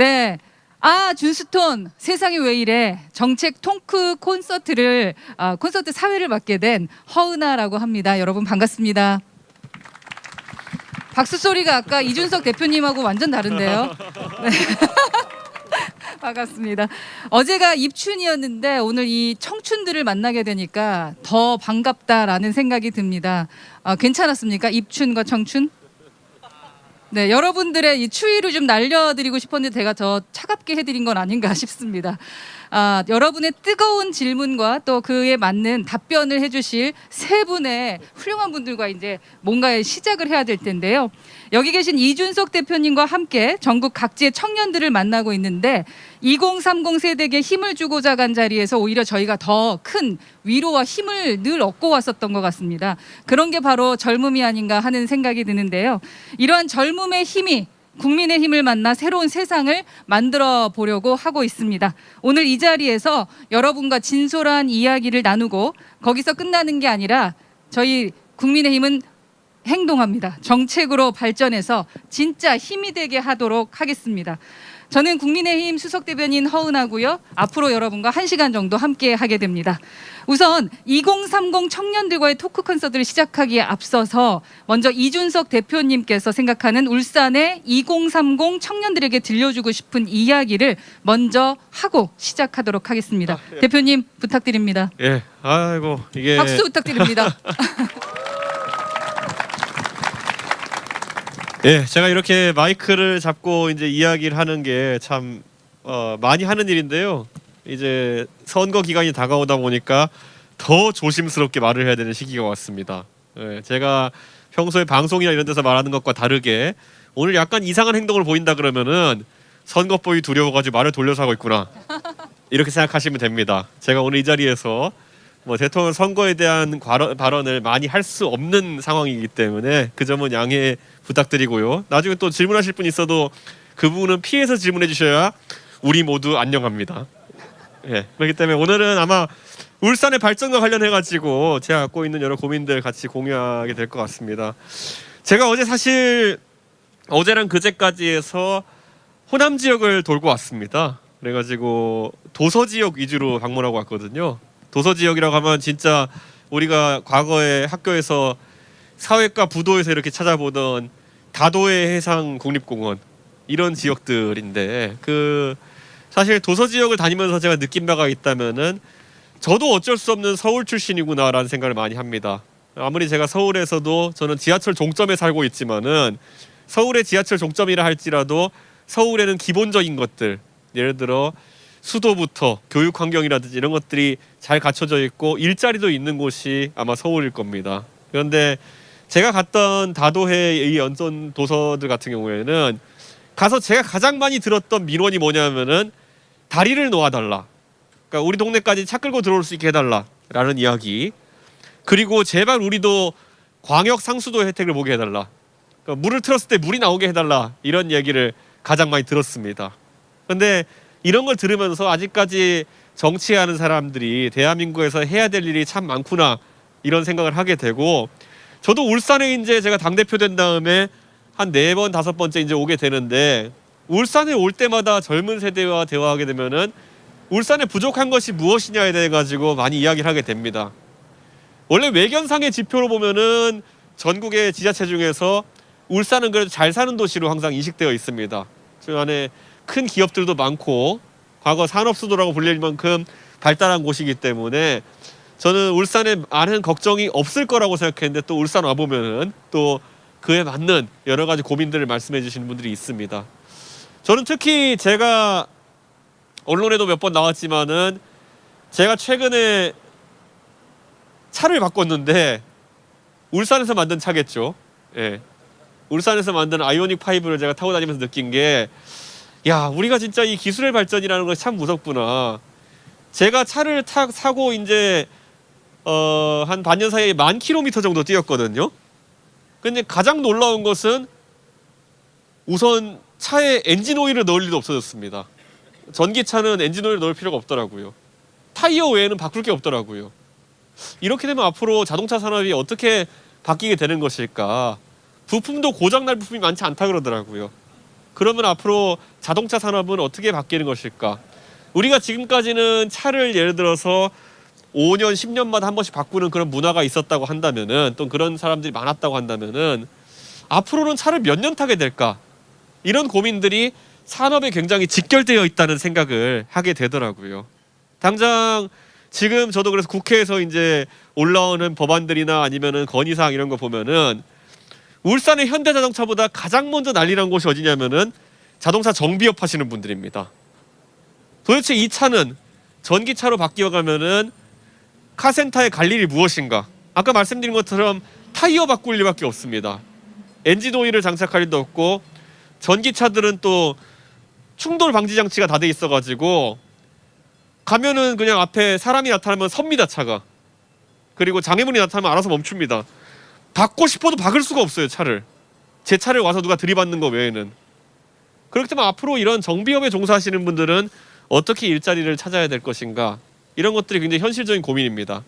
네. 아, 준스톤 세상이 왜 이래 정책 통크 콘서트 사회를 맡게 된 허은아라고 합니다. 여러분 반갑습니다. 박수 소리가 아까 이준석 대표님하고 완전 다른데요. 네. 반갑습니다. 어제가 입춘이었는데 오늘 이 청춘들을 만나게 되니까 더 반갑다라는 생각이 듭니다. 괜찮았습니까? 입춘과 청춘? 네, 여러분들의 이 추위를 좀 날려드리고 싶었는데 제가 더 차갑게 해드린 건 아닌가 싶습니다. 여러분의 뜨거운 질문과 또 그에 맞는 답변을 해주실 세 분의 훌륭한 분들과 이제 뭔가의 시작을 해야 될 텐데요. 여기 계신 이준석 대표님과 함께 전국 각지의 청년들을 만나고 있는데 2030 세대에게 힘을 주고자 간 자리에서 오히려 저희가 더 큰 위로와 힘을 늘 얻고 왔었던 것 같습니다. 그런 게 바로 젊음이 아닌가 하는 생각이 드는데요. 이러한 젊음의 힘이 국민의 힘을 만나 새로운 세상을 만들어 보려고 하고 있습니다. 오늘 이 자리에서 여러분과 진솔한 이야기를 나누고 거기서 끝나는 게 아니라 저희 국민의힘은 행동합니다. 정책으로 발전해서 진짜 힘이 되게 하도록 하겠습니다. 저는 국민의힘 수석대변인 허은아고요. 앞으로 여러분과 1시간 정도 함께 하게 됩니다. 우선 2030 청년들과의 토크 콘서트를 시작하기에 앞서서 먼저 이준석 대표님께서 생각하는 울산의 2030 청년들에게 들려주고 싶은 이야기를 먼저 하고 시작하도록 하겠습니다. 예. 대표님 부탁드립니다. 예, 아이고 이게 박수 부탁드립니다. 예, 제가 이렇게 마이크를 잡고 이제 이야기를 하는 게 참 많이 하는 일인데요. 이제 선거 기간이 다가오다 보니까 더 조심스럽게 말을 해야 되는 시기가 왔습니다. 예, 제가 평소에 방송이나 이런 데서 말하는 것과 다르게 오늘 약간 이상한 행동을 보인다 그러면은 선거법이 두려워가지고 말을 돌려서 하고 있구나 이렇게 생각하시면 됩니다. 제가 오늘 이 자리에서 뭐 대통령 선거에 대한 발언을 많이 할 수 없는 상황이기 때문에 그 점은 양해 부탁드리고요. 나중에 또 질문하실 분 있어도 그 부분은 피해서 질문해 주셔야 우리 모두 안녕합니다. 예, 그렇기 때문에 오늘은 아마 울산의 발전과 관련해 가지고 제가 갖고 있는 여러 고민들 같이 공유하게 될 것 같습니다. 제가 어제 사실 어제랑 그제까지 해서 호남 지역을 돌고 왔습니다. 그래가지고 도서 지역 위주로 방문하고 왔거든요. 도서 지역이라고 하면 진짜 우리가 과거에 학교에서 사회과 부도에서 이렇게 찾아보던 다도해 해상 국립공원 이런 지역들인데 그 사실 도서 지역을 다니면서 제가 느낀 바가 있다면은 저도 어쩔 수 없는 서울 출신이구나라는 생각을 많이 합니다. 아무리 제가 서울에서도 저는 지하철 종점에 살고 있지만은 서울의 지하철 종점이라 할지라도 서울에는 기본적인 것들 예를 들어 수도부터 교육 환경이라든지 이런 것들이 잘 갖춰져 있고 일자리도 있는 곳이 아마 서울일 겁니다. 그런데 제가 갔던 다도해의 연전 도서들 같은 경우에는 가서 제가 가장 많이 들었던 민원이 뭐냐면은 다리를 놓아달라. 그러니까 우리 동네까지 차 끌고 들어올 수 있게 해달라라는 이야기. 그리고 제발 우리도 광역 상수도 혜택을 보게 해달라. 그러니까 물을 틀었을 때 물이 나오게 해달라. 이런 얘기를 가장 많이 들었습니다. 그런데 이런 걸 들으면서 아직까지 정치하는 사람들이 대한민국에서 해야 될 일이 참 많구나 이런 생각을 하게 되고 저도 울산에 이제 제가 당대표 된 다음에 한 4번 5번째 이제 오게 되는데 울산에 올 때마다 젊은 세대와 대화하게 되면은 울산에 부족한 것이 무엇이냐에 대해 가지고 많이 이야기를 하게 됩니다. 원래 외견상의 지표로 보면은 전국의 지자체 중에서 울산은 그래도 잘 사는 도시로 항상 인식되어 있습니다. 그 안에 큰 기업들도 많고 과거 산업수도라고 불릴 만큼 발달한 곳이기 때문에 저는 울산에 많은 걱정이 없을 거라고 생각했는데 또 울산 와보면은 또 그에 맞는 여러 가지 고민들을 말씀해 주시는 분들이 있습니다. 저는 특히 제가 언론에도 몇 번 나왔지만은 제가 최근에 차를 바꿨는데 울산에서 만든 차겠죠. 예. 울산에서 만든 아이오닉 5를 제가 타고 다니면서 느낀 게 야, 우리가 진짜 이 기술의 발전이라는 것이 참 무섭구나. 제가 차를 사고 이제 한 반년 사이에 10,000km 정도 뛰었거든요. 근데 가장 놀라운 것은 우선 차에 엔진 오일을 넣을 일도 없어졌습니다. 전기차는 엔진 오일을 넣을 필요가 없더라고요. 타이어 외에는 바꿀 게 없더라고요. 이렇게 되면 앞으로 자동차 산업이 어떻게 바뀌게 되는 것일까? 부품도 고장날 부품이 많지 않다 그러더라고요. 그러면 앞으로 자동차 산업은 어떻게 바뀌는 것일까? 우리가 지금까지는 차를 예를 들어서 5년, 10년마다 한 번씩 바꾸는 그런 문화가 있었다고 한다면은, 또 그런 사람들이 많았다고 한다면은 앞으로는 차를 몇 년 타게 될까? 이런 고민들이 산업에 굉장히 직결되어 있다는 생각을 하게 되더라고요. 당장 지금 저도 그래서 국회에서 이제 올라오는 법안들이나 아니면은 건의사항 이런 거 보면은 울산의 현대자동차보다 가장 먼저 난리난 곳이 어디냐면은 자동차 정비업 하시는 분들입니다. 도대체 이 차는 전기차로 바뀌어가면은 카센터에 갈 일이 무엇인가? 아까 말씀드린 것처럼 타이어 바꿀 일밖에 없습니다. 엔진 오일을 장착할 일도 없고, 전기차들은 또 충돌 방지 장치가 다 돼 있어가지고 가면은 그냥 앞에 사람이 나타나면 섭니다, 차가. 그리고 장애물이 나타나면 알아서 멈춥니다. 박고 싶어도 박을 수가 없어요, 차를. 제 차를 와서 누가 들이받는 거 외에는. 그렇기 때문에 앞으로 이런 정비업에 종사하시는 분들은 어떻게 일자리를 찾아야 될 것인가, 이런 것들이 굉장히 현실적인 고민입니다.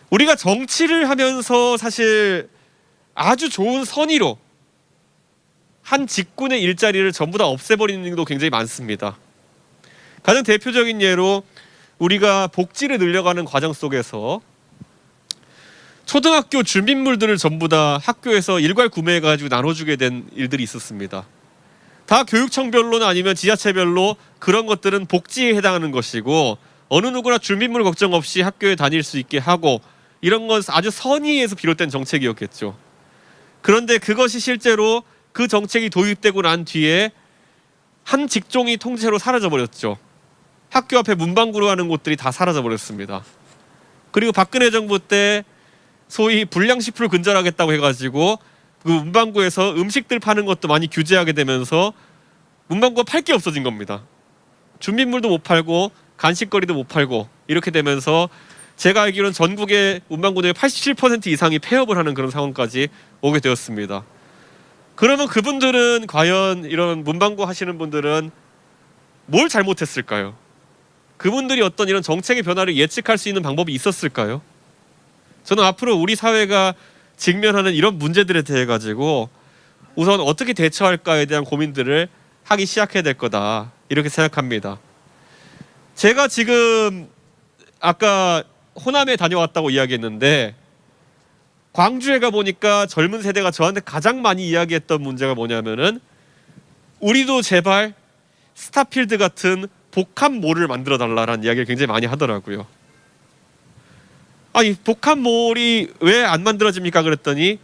우리가 정치를 하면서 사실 아주 좋은 선의로 한 직군의 일자리를 전부 다 없애버리는 경우도 굉장히 많습니다. 가장 대표적인 예로 우리가 복지를 늘려가는 과정 속에서 초등학교 준비물들을 전부 다 학교에서 일괄 구매해가지고 나눠주게 된 일들이 있었습니다. 다 교육청별로나 아니면 지자체별로 그런 것들은 복지에 해당하는 것이고, 어느 누구나 준비물 걱정 없이 학교에 다닐 수 있게 하고, 이런 건 아주 선의에서 비롯된 정책이었겠죠. 그런데 그것이 실제로 그 정책이 도입되고 난 뒤에 한 직종이 통째로 사라져버렸죠. 학교 앞에 문방구로 하는 곳들이 다 사라져버렸습니다. 그리고 박근혜 정부 때 소위 불량식품을 근절하겠다고 해가지고 그 문방구에서 음식들 파는 것도 많이 규제하게 되면서 문방구가 팔 게 없어진 겁니다. 준비물도 못 팔고 간식거리도 못 팔고, 이렇게 되면서 제가 알기로는 전국의 문방구들의 87% 이상이 폐업을 하는 그런 상황까지 오게 되었습니다. 그러면 그분들은 과연, 이런 문방구 하시는 분들은 뭘 잘못했을까요? 그분들이 어떤 이런 정책의 변화를 예측할 수 있는 방법이 있었을까요? 저는 앞으로 우리 사회가 직면하는 이런 문제들에 대해 가지고 우선 어떻게 대처할까에 대한 고민들을 하기 시작해야 될 거다, 이렇게 생각합니다. 제가 지금 아까 호남에 다녀왔다고 이야기했는데, 광주에 가보니까 젊은 세대가 저한테 가장 많이 이야기했던 문제가 뭐냐면은, 우리도 제발 스타필드 같은 복합몰을 만들어 달라라는 이야기를 굉장히 많이 하더라고요. 아니, 복합몰이 왜 안 만들어집니까? 그랬더니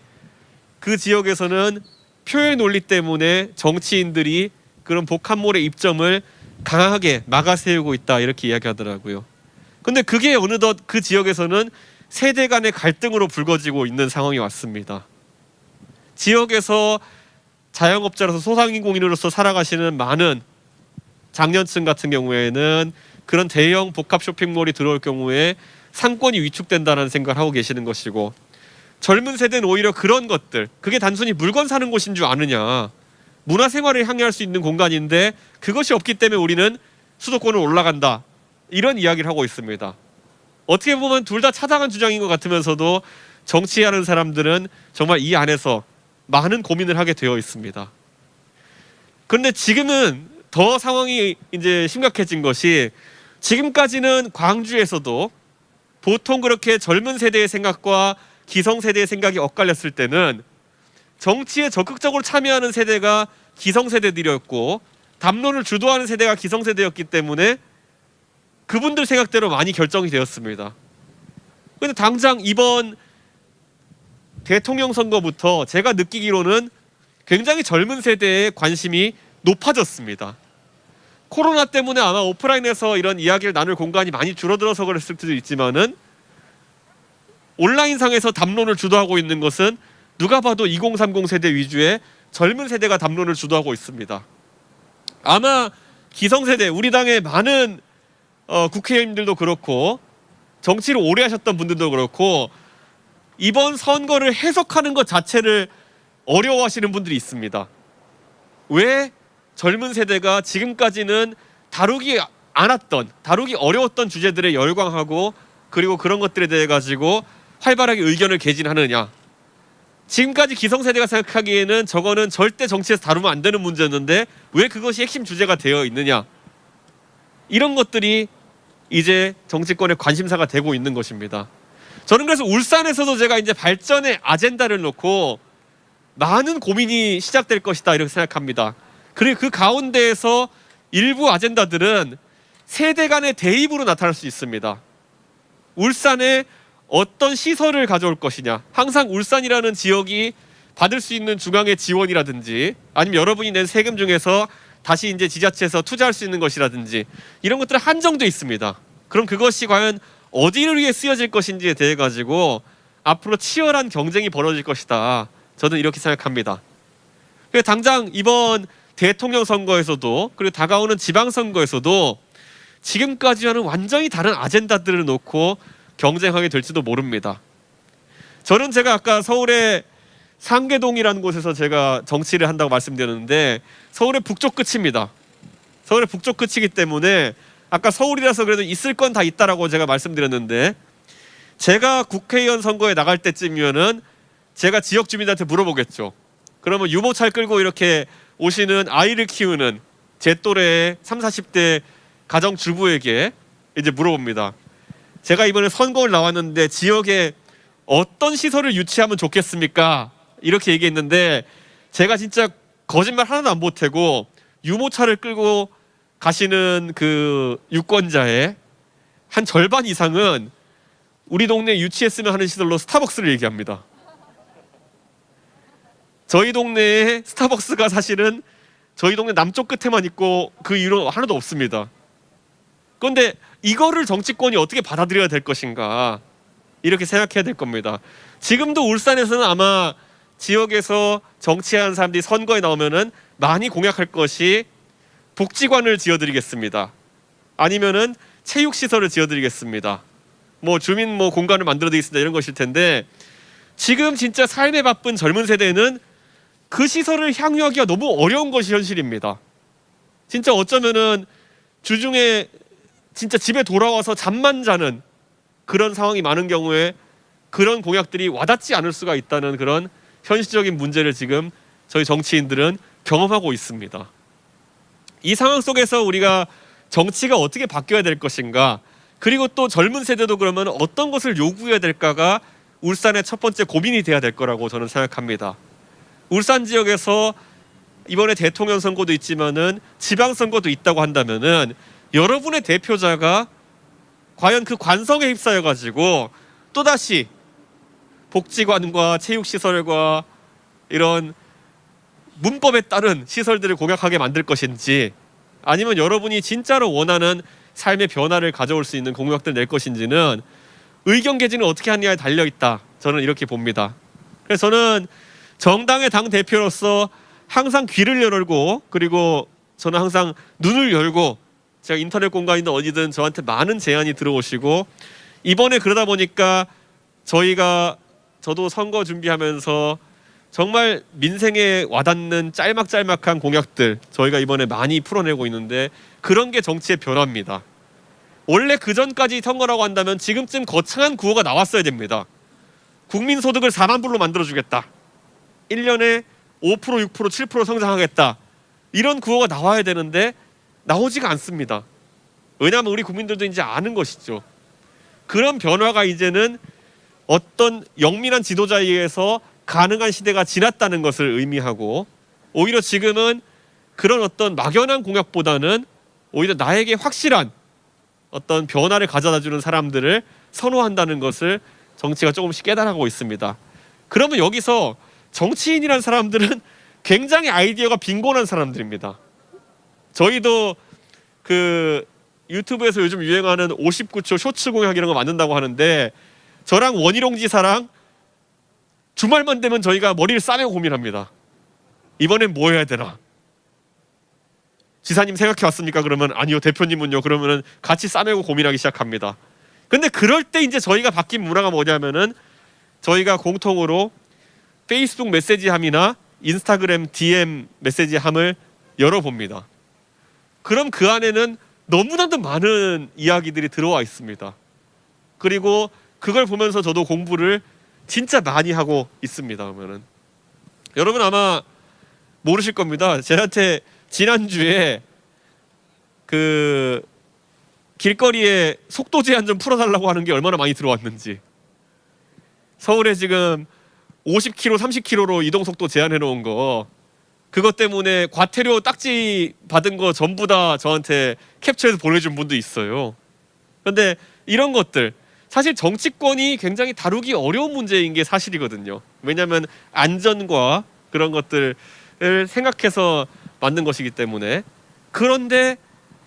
그 지역에서는 표의 논리 때문에 정치인들이 그런 복합몰의 입점을 강하게 막아세우고 있다, 이렇게 이야기하더라고요. 근데 그게 어느덧 그 지역에서는 세대 간의 갈등으로 불거지고 있는 상황이 왔습니다. 지역에서 자영업자로서 소상인공인으로서 살아가시는 많은 장년층 같은 경우에는 그런 대형 복합 쇼핑몰이 들어올 경우에 상권이 위축된다는 생각을 하고 계시는 것이고, 젊은 세대는 오히려 그런 것들, 그게 단순히 물건 사는 곳인 줄 아느냐, 문화생활을 향유할 수 있는 공간인데 그것이 없기 때문에 우리는 수도권으로 올라간다, 이런 이야기를 하고 있습니다. 어떻게 보면 둘 다 타당한 주장인 것 같으면서도 정치하는 사람들은 정말 이 안에서 많은 고민을 하게 되어 있습니다. 그런데 지금은 더 상황이 이제 심각해진 것이, 지금까지는 광주에서도 보통 그렇게 젊은 세대의 생각과 기성세대의 생각이 엇갈렸을 때는 정치에 적극적으로 참여하는 세대가 기성세대들이었고 담론을 주도하는 세대가 기성세대였기 때문에 그분들 생각대로 많이 결정이 되었습니다. 그런데 당장 이번 대통령 선거부터 제가 느끼기로는 굉장히 젊은 세대의 관심이 높아졌습니다. 코로나 때문에 아마 오프라인에서 이런 이야기를 나눌 공간이 많이 줄어들어서 그랬을 수도 있지만은, 온라인상에서 담론을 주도하고 있는 것은 누가 봐도 2030 세대 위주의 젊은 세대가 담론을 주도하고 있습니다. 아마 기성세대, 우리 당의 많은 국회의원님들도 그렇고 정치를 오래 하셨던 분들도 그렇고 이번 선거를 해석하는 것 자체를 어려워하시는 분들이 있습니다. 왜 젊은 세대가 지금까지는 다루기 않았던, 다루기 어려웠던 주제들에 열광하고 그리고 그런 것들에 대해 가지고 활발하게 의견을 개진하느냐, 지금까지 기성세대가 생각하기에는 저거는 절대 정치에서 다루면 안 되는 문제였는데 왜 그것이 핵심 주제가 되어 있느냐, 이런 것들이 이제 정치권의 관심사가 되고 있는 것입니다. 저는 그래서 울산에서도 제가 이제 발전의 아젠다를 놓고 많은 고민이 시작될 것이다 이렇게 생각합니다. 그리고 그 가운데에서 일부 아젠다들은 세대 간의 대입으로 나타날 수 있습니다. 울산에 어떤 시설을 가져올 것이냐, 항상 울산이라는 지역이 받을 수 있는 중앙의 지원이라든지 아니면 여러분이 낸 세금 중에서 다시 이제 지자체에서 투자할 수 있는 것이라든지 이런 것들은 한정돼 있습니다. 그럼 그것이 과연 어디를 위해 쓰여질 것인지에 대해 가지고 앞으로 치열한 경쟁이 벌어질 것이다. 저는 이렇게 생각합니다. 그래서 당장 이번 대통령 선거에서도 그리고 다가오는 지방선거에서도 지금까지와는 완전히 다른 아젠다들을 놓고 경쟁하게 될지도 모릅니다. 저는 제가 아까 서울의 상계동이라는 곳에서 제가 정치를 한다고 말씀드렸는데 서울의 북쪽 끝입니다. 서울의 북쪽 끝이기 때문에 아까 서울이라서 그래도 있을 건 다 있다라고 제가 말씀드렸는데 제가 국회의원 선거에 나갈 때쯤이면은 제가 지역 주민한테 물어보겠죠. 그러면 유모차를 끌고 이렇게 오시는 아이를 키우는 제 또래의 30, 40대 가정주부에게 이제 물어봅니다. 제가 이번에 선거를 나왔는데 지역에 어떤 시설을 유치하면 좋겠습니까? 이렇게 얘기했는데 제가 진짜 거짓말 하나도 안 보태고 유모차를 끌고 가시는 그 유권자의 한 절반 이상은 우리 동네에 유치했으면 하는 시설로 스타벅스를 얘기합니다. 저희 동네에 스타벅스가 사실은 저희 동네 남쪽 끝에만 있고 그 이유로 하나도 없습니다. 그런데 이거를 정치권이 어떻게 받아들여야 될 것인가 이렇게 생각해야 될 겁니다. 지금도 울산에서는 아마 지역에서 정치하는 사람들이 선거에 나오면은 많이 공약할 것이 복지관을 지어드리겠습니다. 아니면은 체육시설을 지어드리겠습니다. 뭐 주민 뭐 공간을 만들어드리겠습니다. 이런 것일 텐데 지금 진짜 삶에 바쁜 젊은 세대는 그 시설을 향유하기가 너무 어려운 것이 현실입니다. 진짜 어쩌면은 주중에 진짜 집에 돌아와서 잠만 자는 그런 상황이 많은 경우에 그런 공약들이 와닿지 않을 수가 있다는 그런 현실적인 문제를 지금 저희 정치인들은 경험하고 있습니다. 이 상황 속에서 우리가 정치가 어떻게 바뀌어야 될 것인가, 그리고 또 젊은 세대도 그러면 어떤 것을 요구해야 될까가 울산의 첫 번째 고민이 돼야 될 거라고 저는 생각합니다. 울산 지역에서 이번에 대통령 선거도 있지만은 지방선거도 있다고 한다면은 여러분의 대표자가 과연 그 관성에 휩싸여 가지고 또다시 복지관과 체육시설과 이런 문법에 따른 시설들을 공약하게 만들 것인지, 아니면 여러분이 진짜로 원하는 삶의 변화를 가져올 수 있는 공약들 낼 것인지는 의견 개진을 어떻게 하느냐에 달려있다, 저는 이렇게 봅니다. 그래서 저는 정당의 당대표로서 항상 귀를 열고, 그리고 저는 항상 눈을 열고, 제가 인터넷 공간이든 어디든 저한테 많은 제안이 들어오시고, 이번에 그러다 보니까 저도 선거 준비하면서 정말 민생에 와닿는 짤막짤막한 공약들 저희가 이번에 많이 풀어내고 있는데, 그런 게 정치의 변화입니다. 원래 그 전까지 선거라고 한다면 지금쯤 거창한 구호가 나왔어야 됩니다. 국민소득을 4만 불로 만들어주겠다, 1년에 5%, 6%, 7% 성장하겠다, 이런 구호가 나와야 되는데 나오지가 않습니다. 왜냐하면 우리 국민들도 이제 아는 것이죠. 그런 변화가 이제는 어떤 영민한 지도자에 의해서 가능한 시대가 지났다는 것을 의미하고, 오히려 지금은 그런 어떤 막연한 공약보다는 오히려 나에게 확실한 어떤 변화를 가져다주는 사람들을 선호한다는 것을 정치가 조금씩 깨달아가고 있습니다. 그러면 여기서 정치인이라는 사람들은 굉장히 아이디어가 빈곤한 사람들입니다. 저희도 그 유튜브에서 요즘 유행하는 59초 쇼츠 공약 이런 거 만든다고 하는데, 저랑 원희룡 지사랑 주말만 되면 저희가 머리를 싸매고 고민합니다. 이번엔 뭐 해야 되나? 지사님 생각해 왔습니까? 그러면 아니요. 대표님은요? 그러면은 같이 싸매고 고민하기 시작합니다. 근데 그럴 때 이제 저희가 바뀐 문화가 뭐냐면은 저희가 공통으로 페이스북 메시지함이나 인스타그램 DM 메시지함을 열어봅니다. 그럼 그 안에는 너무나도 많은 이야기들이 들어와 있습니다. 그리고 그걸 보면서 저도 공부를 진짜 많이 하고 있습니다. 그러면은 여러분 아마 모르실 겁니다. 저한테 지난주에 그 길거리에 속도 제한 좀 풀어달라고 하는 게 얼마나 많이 들어왔는지. 서울에 지금 50km, 30km로 이동 속도 제한해 놓은 거, 그것 때문에 과태료 딱지 받은 거 전부 다 저한테 캡처해서 보내준 분도 있어요. 그런데 이런 것들 사실 정치권이 굉장히 다루기 어려운 문제인 게 사실이거든요. 왜냐하면 안전과 그런 것들을 생각해서 만든 것이기 때문에. 그런데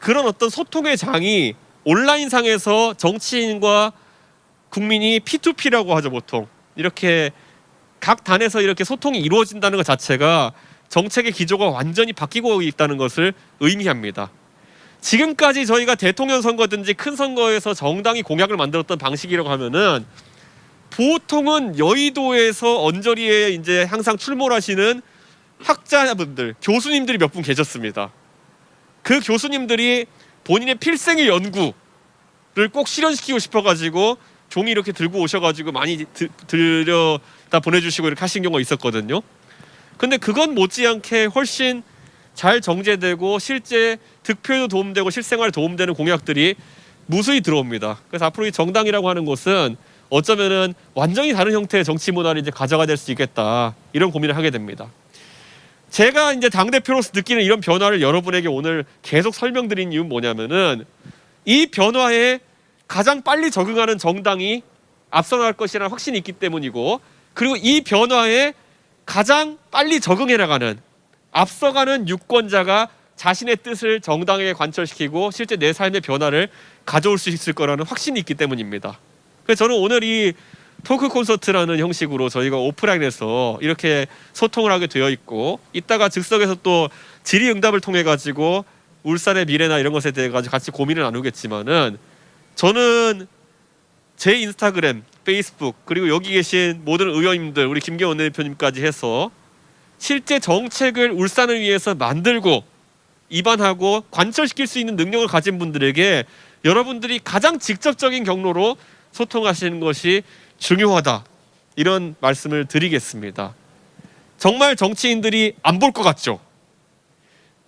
그런 어떤 소통의 장이 온라인상에서 정치인과 국민이 P2P라고 하죠. 보통 이렇게 각 단에서 이렇게 소통이 이루어진다는 것 자체가 정책의 기조가 완전히 바뀌고 있다는 것을 의미합니다. 지금까지 저희가 대통령 선거든지 큰 선거에서 정당이 공약을 만들었던 방식이라고 하면은 보통은 여의도에서 언저리에 이제 항상 출몰하시는 학자분들, 교수님들이 몇 분 계셨습니다. 그 교수님들이 본인의 필생의 연구를 꼭 실현시키고 싶어가지고 종이 이렇게 들고 오셔가지고 많이 들여다 보내주시고 이렇게 하신 경우가 있었거든요. 근데 그건 못지않게 훨씬 잘 정제되고 실제 득표에도 도움되고 실생활에 도움되는 공약들이 무수히 들어옵니다. 그래서 앞으로 이 정당이라고 하는 곳은 어쩌면은 완전히 다른 형태의 정치 문화를 이제 가져가 될 수 있겠다, 이런 고민을 하게 됩니다. 제가 이제 당대표로서 느끼는 이런 변화를 여러분에게 오늘 계속 설명드린 이유는 뭐냐면은 이 변화에 가장 빨리 적응하는 정당이 앞서 나갈 것이라는 확신이 있기 때문이고, 그리고 이 변화에 가장 빨리 적응해 나가는 앞서가는 유권자가 자신의 뜻을 정당에게 관철시키고 실제 내 삶의 변화를 가져올 수 있을 거라는 확신이 있기 때문입니다. 그래서 저는 오늘 이 토크 콘서트라는 형식으로 저희가 오프라인에서 이렇게 소통을 하게 되어 있고, 이따가 즉석에서 또 질의응답을 통해 가지고 울산의 미래나 이런 것에 대해 가지고 같이 고민을 나누겠지만은, 저는 제 인스타그램, 페이스북, 그리고 여기 계신 모든 의원님들, 우리 김경원 대표님까지 해서 실제 정책을 울산을 위해서 만들고 입안하고 관철시킬 수 있는 능력을 가진 분들에게 여러분들이 가장 직접적인 경로로 소통하시는 것이 중요하다, 이런 말씀을 드리겠습니다. 정말 정치인들이 안 볼 것 같죠?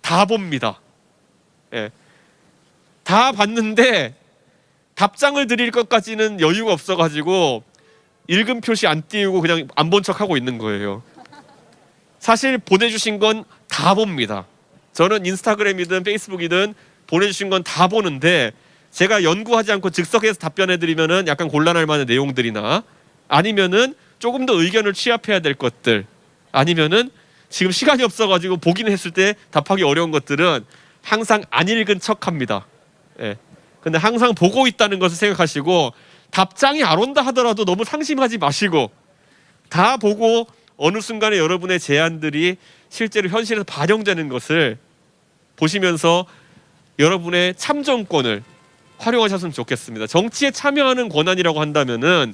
다 봅니다. 예. 다 봤는데 답장을 드릴 것까지는 여유가 없어가지고 읽음 표시 안 띄우고 그냥 안 본 척하고 있는 거예요. 사실 보내주신 건 다 봅니다. 저는 인스타그램이든 페이스북이든 보내주신 건 다 보는데, 제가 연구하지 않고 즉석에서 답변해드리면은 약간 곤란할 만한 내용들이나, 아니면은 조금 더 의견을 취합해야 될 것들, 아니면은 지금 시간이 없어가지고 보기는 했을 때 답하기 어려운 것들은 항상 안 읽은 척합니다. 예. 근데 항상 보고 있다는 것을 생각하시고, 답장이 안 온다 하더라도 너무 상심하지 마시고, 다 보고 어느 순간에 여러분의 제안들이 실제로 현실에서 반영되는 것을 보시면서 여러분의 참정권을 활용하셨으면 좋겠습니다. 정치에 참여하는 권한이라고 한다면은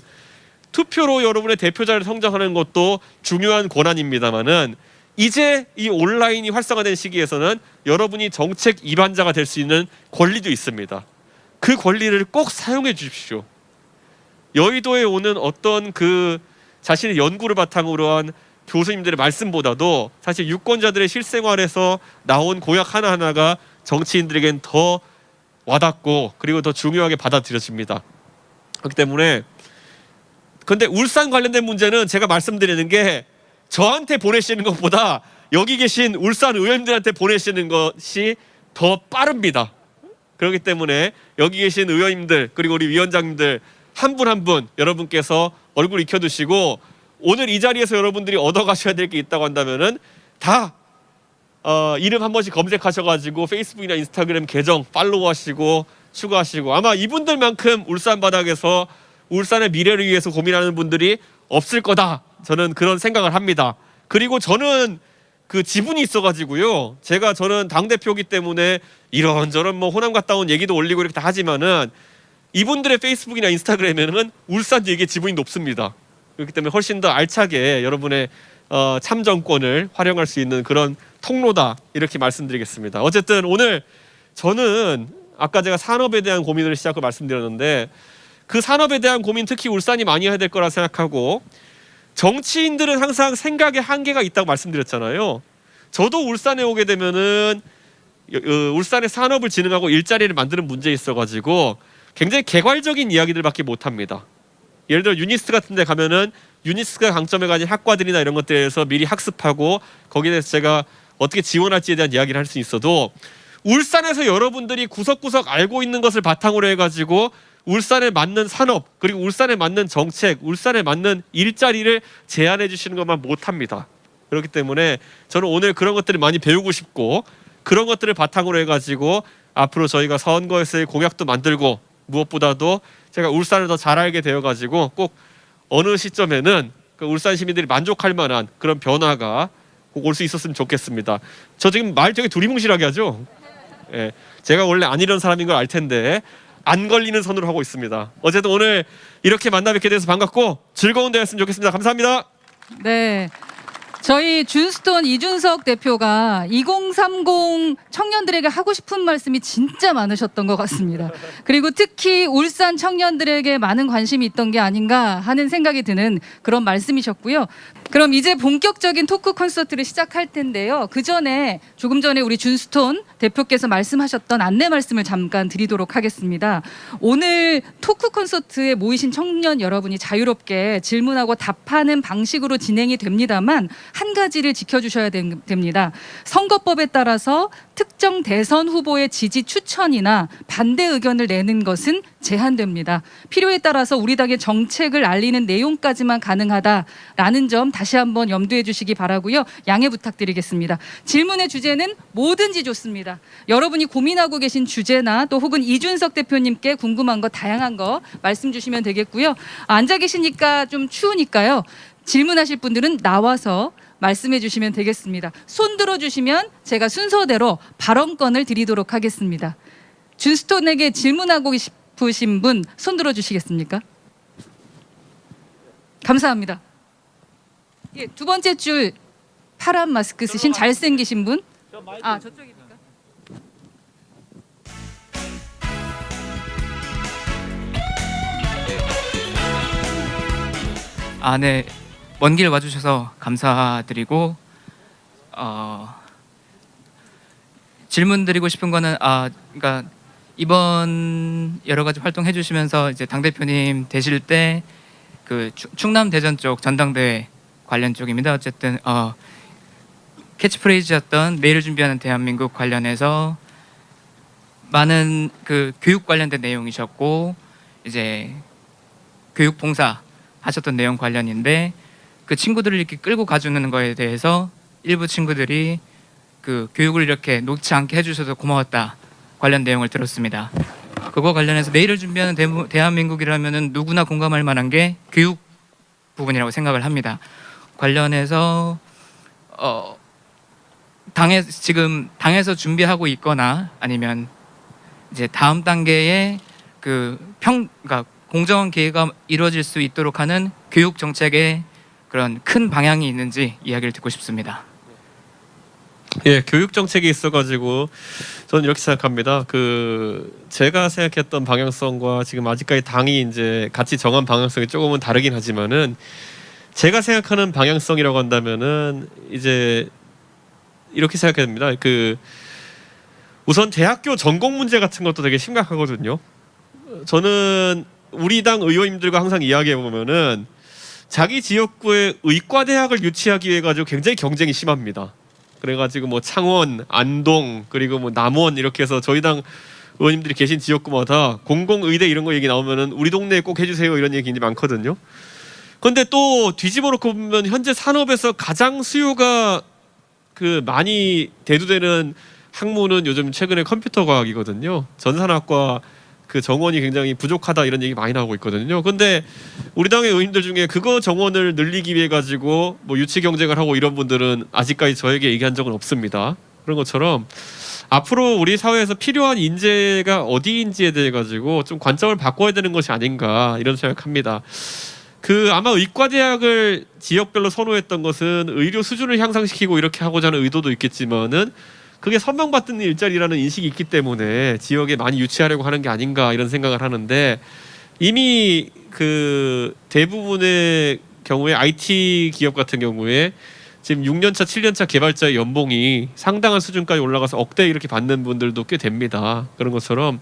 투표로 여러분의 대표자를 선정하는 것도 중요한 권한입니다만은, 이제 이 온라인이 활성화된 시기에서는 여러분이 정책 입안자가 될 수 있는 권리도 있습니다. 그 권리를 꼭 사용해 주십시오. 여의도에 오는 어떤 그 자신의 연구를 바탕으로 한 교수님들의 말씀보다도 사실 유권자들의 실생활에서 나온 공약 하나하나가 정치인들에겐 더 와닿고 그리고 더 중요하게 받아들여집니다. 그렇기 때문에, 근데 울산 관련된 문제는 제가 말씀드리는 게 저한테 보내시는 것보다 여기 계신 울산 의원님들한테 보내시는 것이 더 빠릅니다. 그렇기 때문에 여기 계신 의원님들, 그리고 우리 위원장님들 한 분 한 분 여러분께서 얼굴 익혀두시고, 오늘 이 자리에서 여러분들이 얻어가셔야 될 게 있다고 한다면은 다 이름 한 번씩 검색하셔가지고 페이스북이나 인스타그램 계정 팔로우하시고 추가하시고, 아마 이분들만큼 울산 바닥에서 울산의 미래를 위해서 고민하는 분들이 없을 거다, 저는 그런 생각을 합니다. 그리고 저는 그 지분이 있어가지고요, 저는 당대표이기 때문에 이런저런 뭐 호남 갔다 온 얘기도 올리고 이렇게 다 하지만은 이분들의 페이스북이나 인스타그램에는 울산 얘기의 지분이 높습니다. 그렇기 때문에 훨씬 더 알차게 여러분의 참정권을 활용할 수 있는 그런 통로다, 이렇게 말씀드리겠습니다. 어쨌든 오늘 저는 아까 제가 산업에 대한 고민을 시작을 말씀드렸는데, 그 산업에 대한 고민, 특히 울산이 많이 해야 될 거라 생각하고, 정치인들은 항상 생각에 한계가 있다고 말씀드렸잖아요. 저도 울산에 오게 되면은 울산의 산업을 진흥하고 일자리를 만드는 문제에 있어가지고 굉장히 개괄적인 이야기들밖에 못합니다. 예를 들어 유니스트 같은 데 가면은 유니스트가 강점에 가진 학과들이나 이런 것들에 대해서 미리 학습하고 거기에 대해서 제가 어떻게 지원할지에 대한 이야기를 할 수 있어도 울산에서 여러분들이 구석구석 알고 있는 것을 바탕으로 해가지고 울산에 맞는 산업 그리고 울산에 맞는 정책, 울산에 맞는 일자리를 제안해 주시는 것만 못합니다. 그렇기 때문에 저는 오늘 그런 것들을 많이 배우고 싶고 그런 것들을 바탕으로 해가지고 앞으로 저희가 선거에서의 공약도 만들고 무엇보다도 제가 울산을 더 잘 알게 되어가지고 꼭 어느 시점에는 그 울산 시민들이 만족할 만한 그런 변화가 꼭 올 수 있었으면 좋겠습니다. 저 지금 말 되게 두리뭉실하게 하죠? 예, 제가 원래 안 이런 사람인 걸 알 텐데 안 걸리는 선으로 하고 있습니다. 어쨌든 오늘 이렇게 만나 뵙게 돼서 반갑고 즐거운 대화였으면 좋겠습니다. 감사합니다. 네. 저희 준스톤 이준석 대표가 2030 청년들에게 하고 싶은 말씀이 진짜 많으셨던 것 같습니다. 그리고 특히 울산 청년들에게 많은 관심이 있던 게 아닌가 하는 생각이 드는 그런 말씀이셨고요. 그럼 이제 본격적인 토크 콘서트를 시작할 텐데요. 그 전에 조금 전에 우리 준스톤 대표께서 말씀하셨던 안내 말씀을 잠깐 드리도록 하겠습니다. 오늘 토크 콘서트에 모이신 청년 여러분이 자유롭게 질문하고 답하는 방식으로 진행이 됩니다만 한 가지를 지켜주셔야 됩니다. 선거법에 따라서 특정 대선 후보의 지지 추천이나 반대 의견을 내는 것은 제한됩니다. 필요에 따라서 우리 당의 정책을 알리는 내용까지만 가능하다라는 점 다시 한번 염두해 주시기 바라고요. 양해 부탁드리겠습니다. 질문의 주제는 뭐든지 좋습니다. 여러분이 고민하고 계신 주제나 또 혹은 이준석 대표님께 궁금한 거 다양한 거 말씀 주시면 되겠고요. 앉아 계시니까 좀 추우니까요. 질문하실 분들은 나와서 말씀해 주시면 되겠습니다. 손 들어주시면 제가 순서대로 발언권을 드리도록 하겠습니다. 준스톤에게 질문하고 싶으신 분 손 들어주시겠습니까? 감사합니다. 예, 두 번째 줄 파란 마스크 쓰신 잘생기신 분. 아, 저쪽입니까? 아, 네. 먼 길 와주셔서 감사드리고 질문 드리고 싶은 거는 그러니까 이번 여러 가지 활동 해주시면서 이제 당 대표님 되실 때 그 충남 대전 쪽 전당대회 관련 쪽입니다. 어쨌든 캐치프레이즈였던 내일을 준비하는 대한민국 관련해서 많은 그 교육 관련된 내용이셨고 이제 교육 봉사 하셨던 내용 관련인데 그 친구들을 이렇게 끌고 가주는 거에 대해서 일부 친구들이 그 교육을 이렇게 놓지 않게 해주셔서 고마웠다 관련 내용을 들었습니다. 그거 관련해서 내일을 준비하는 대한민국이라면은 누구나 공감할 만한 게 교육 부분이라고 생각을 합니다. 관련해서 지금 당에서 준비하고 있거나 아니면 이제 다음 단계의 그러니까 공정한 기회가 이루어질 수 있도록 하는 교육 정책의 그런 큰 방향이 있는지 이야기를 듣고 싶습니다. 예, 교육 정책이 있어가지고 저는 이렇게 생각합니다. 제가 생각했던 방향성과 지금 아직까지 당이 이제 같이 정한 방향성이 조금은 다르긴 하지만은 제가 생각하는 방향성이라고 한다면은 이제 이렇게 생각해야 됩니다. 우선 대학교 전공 문제 같은 것도 되게 심각하거든요. 저는 우리 당 의원님들과 항상 이야기해 보면은 자기 지역구에 의과대학을 유치하기 위해 가지고 굉장히 경쟁이 심합니다. 그래가지고 뭐 창원, 안동 그리고 뭐 남원 이렇게 해서 저희 당 의원님들이 계신 지역구마다 공공의대 이런 거 얘기 나오면은 우리 동네에 꼭 해주세요 이런 얘기 굉장히 많거든요. 근데 또 뒤집어 놓고 보면 현재 산업에서 가장 수요가 많이 대두되는 학문은 요즘 최근에 컴퓨터 과학이거든요. 전산학과 정원이 굉장히 부족하다 이런 얘기 많이 나오고 있거든요. 근데 우리 당의 의원님들 중에 그거 정원을 늘리기 위해 가지고 뭐 유치 경쟁을 하고 이런 분들은 아직까지 저에게 얘기한 적은 없습니다. 그런 것처럼 앞으로 우리 사회에서 필요한 인재가 어디인지에 대해 가지고 좀 관점을 바꿔야 되는 것이 아닌가 이런 생각합니다. 아마 의과대학을 지역별로 선호했던 것은 의료 수준을 향상시키고 이렇게 하고자 하는 의도도 있겠지만은 그게 선명받는 일자리라는 인식이 있기 때문에 지역에 많이 유치하려고 하는 게 아닌가 이런 생각을 하는데 이미 대부분의 경우에 IT 기업 같은 경우에 지금 6년차, 7년차 개발자의 연봉이 상당한 수준까지 올라가서 억대 이렇게 받는 분들도 꽤 됩니다. 그런 것처럼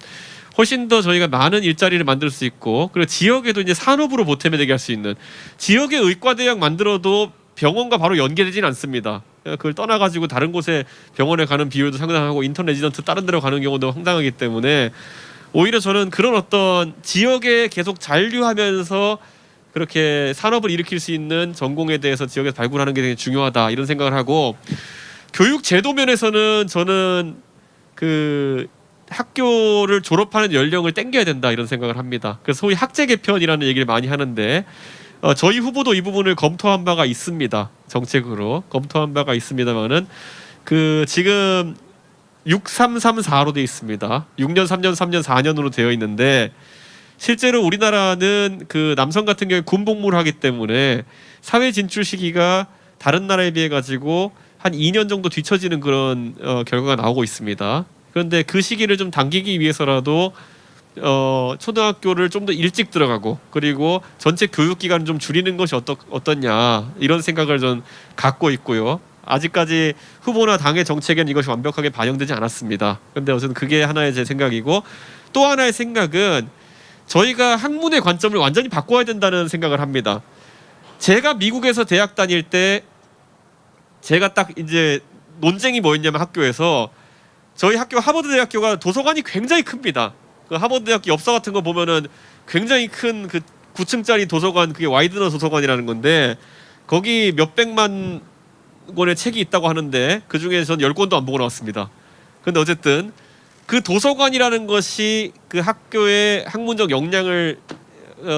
훨씬 더 저희가 많은 일자리를 만들 수 있고, 그리고 지역에도 이제 산업으로 보탬되게 할 수 있는, 지역의 의과대학 만들어도 병원과 바로 연계되진 않습니다. 그걸 떠나가지고 다른 곳에 병원에 가는 비율도 상당하고 인턴 레지던트 다른 데로 가는 경우도 상당하기 때문에 오히려 저는 그런 어떤 지역에 계속 잔류하면서 그렇게 산업을 일으킬 수 있는 전공에 대해서 지역에서 발굴하는 게 되게 중요하다 이런 생각을 하고, 교육 제도 면에서는 저는 그 학교를 졸업하는 연령을 땡겨야 된다 이런 생각을 합니다. 그래서 소위 학제 개편이라는 얘기를 많이 하는데 저희 후보도 이 부분을 검토한 바가 있습니다. 정책으로 검토한 바가 있습니다만은 그 지금 6334로 되어 있습니다. 6년, 3년, 3년, 4년으로 되어 있는데 실제로 우리나라는 그 남성 같은 경우에 군 복무를 하기 때문에 사회 진출 시기가 다른 나라에 비해 가지고 한 2년 정도 뒤처지는 그런 결과가 나오고 있습니다. 그런데 그 시기를 좀 당기기 위해서라도 초등학교를 좀 더 일찍 들어가고 그리고 전체 교육 기간을 좀 줄이는 것이 어떻냐 이런 생각을 전 갖고 있고요. 아직까지 후보나 당의 정책엔 이것이 완벽하게 반영되지 않았습니다. 그런데 어쨌든 그게 하나의 제 생각이고, 또 하나의 생각은 저희가 학문의 관점을 완전히 바꿔야 된다는 생각을 합니다. 제가 미국에서 대학 다닐 때 제가 딱 이제 논쟁이 뭐였냐면 학교에서 저희 학교 하버드 대학교가 도서관이 굉장히 큽니다. 그 하버드 대학교 엽서 같은 거 보면은 굉장히 큰 그 9층짜리 도서관, 그게 와이드너 도서관이라는 건데 거기 몇백만 권의 책이 있다고 하는데 그 중에 전 10권도 안 보고 나왔습니다. 근데 어쨌든 그 도서관이라는 것이 그 학교의 학문적 역량을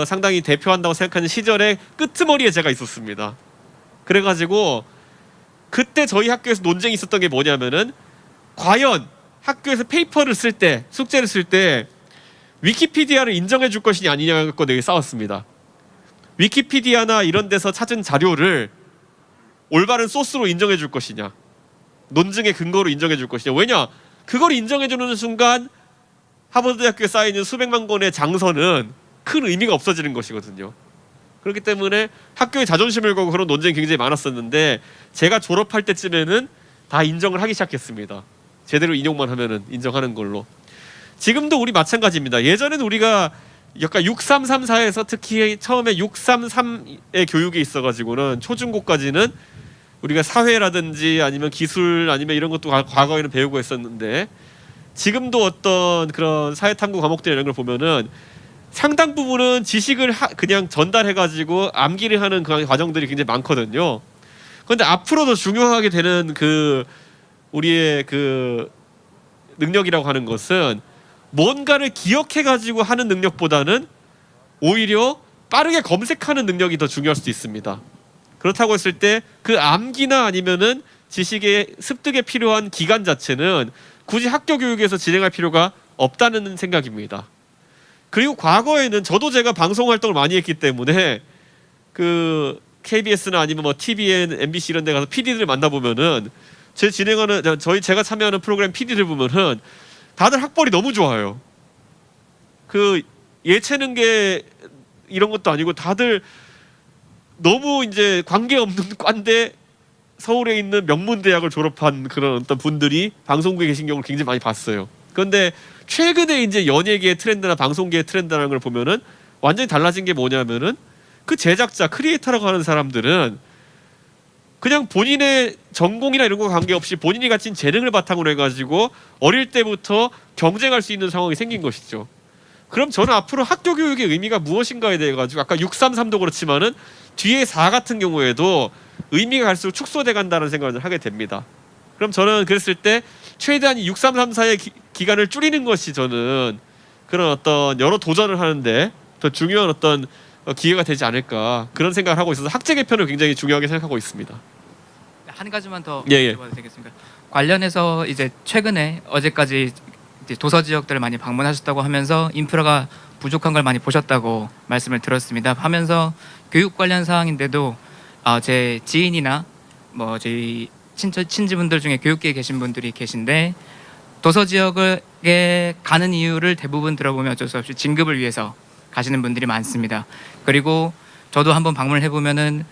상당히 대표한다고 생각하는 시절에 끄트머리에 제가 있었습니다. 그래가지고 그때 저희 학교에서 논쟁이 있었던 게 뭐냐면은 과연 학교에서 페이퍼를 쓸 때, 숙제를 쓸 때 위키피디아를 인정해 줄 것이냐 아니냐 갖고 되게 싸웠습니다. 위키피디아나 이런 데서 찾은 자료를 올바른 소스로 인정해 줄 것이냐, 논증의 근거로 인정해 줄 것이냐. 왜냐? 그걸 인정해 주는 순간 하버드 대학교에 쌓여있는 수백만 권의 장서는 큰 의미가 없어지는 것이거든요. 그렇기 때문에 학교의 자존심을 걸고 그런 논쟁이 굉장히 많았었는데 제가 졸업할 때쯤에는 다 인정을 하기 시작했습니다. 제대로 인용만 하면은 인정하는 걸로. 지금도 우리 마찬가지입니다. 예전에는 우리가 약간 6334에서 특히 처음에 633의 교육이 있어가지고는 초중고까지는 우리가 사회라든지 아니면 기술 아니면 이런 것도 과거에는 배우고 했었는데 지금도 어떤 그런 사회탐구 과목들 이런 걸 보면은 상당 부분은 지식을 그냥 전달해가지고 암기를 하는 그런 과정들이 굉장히 많거든요. 그런데 앞으로 더 중요하게 되는 그 우리의 그 능력이라고 하는 것은 뭔가를 기억해가지고 하는 능력보다는 오히려 빠르게 검색하는 능력이 더 중요할 수도 있습니다. 그렇다고 했을 때 그 암기나 아니면은 지식의 습득에 필요한 기간 자체는 굳이 학교 교육에서 진행할 필요가 없다는 생각입니다. 그리고 과거에는 저도 제가 방송 활동을 많이 했기 때문에 그 KBS나 아니면 뭐 TVN, MBC 이런 데 가서 PD들 만나보면은 제가 참여하는 프로그램 PD들 보면은 다들 학벌이 너무 좋아요. 그 예체능계 이런 것도 아니고 다들 너무 이제 관계없는 과인데 서울에 있는 명문대학을 졸업한 그런 어떤 분들이 방송국에 계신 경우를 굉장히 많이 봤어요. 그런데 최근에 이제 연예계의 트렌드나 방송계의 트렌드라는 걸 보면은 완전히 달라진 게 뭐냐면은 그 제작자, 크리에이터라고 하는 사람들은 그냥 본인의 전공이나 이런 거 관계없이 본인이 가진 재능을 바탕으로 해가지고 어릴 때부터 경쟁할 수 있는 상황이 생긴 것이죠. 그럼 저는 앞으로 학교 교육의 의미가 무엇인가에 대해 가지고 아까 633도 그렇지만은 뒤에 4 같은 경우에도 의미가 갈수록 축소돼 간다는 생각을 하게 됩니다. 그럼 저는 그랬을 때 최대한 6334의 기간을 줄이는 것이 저는 그런 어떤 여러 도전을 하는데 더 중요한 어떤 기회가 되지 않을까 그런 생각을 하고 있어서 학제 개편을 굉장히 중요하게 생각하고 있습니다. 한 가지만 더 예. 여쭤봐도 되겠습니까? 관련해서 이제 최근에 어제까지 이제 도서 지역들을 많이 방문하셨다고 하면서 인프라가 부족한 걸 많이 보셨다고 말씀을 들었습니다. 하면서 교육 관련 사항인데도 제 지인이나 뭐 저희 친지분들 중에 교육계에 계신 분들이 계신데 도서 지역에 가는 이유를 대부분 들어보면 어쩔 수 없이 진급을 위해서 가시는 분들이 많습니다. 그리고 저도 한번 방문을 해보면은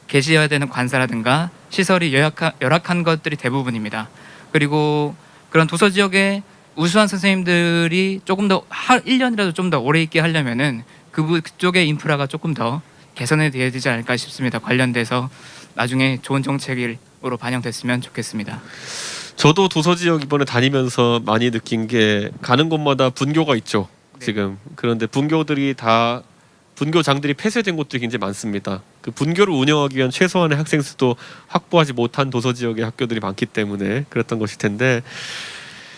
계셔야 되는 관사라든가 시설이 열악한 것들이 대부분입니다. 그리고 그런 도서 지역에 우수한 선생님들이 조금 더 1년이라도 좀 더 오래 있게 하려면은 그쪽의 인프라가 조금 더 개선이 되어야 되지 않을까 싶습니다. 관련돼서 나중에 좋은 정책으로 반영됐으면 좋겠습니다. 저도 도서 지역 이번에 다니면서 많이 느낀 게 가는 곳마다 분교가 있죠. 네. 지금 그런데 분교장들이 폐쇄된 곳들이 굉장히 많습니다. 그 분교를 운영하기 위한 최소한의 학생 수도 확보하지 못한 도서 지역의 학교들이 많기 때문에 그랬던 것일 텐데,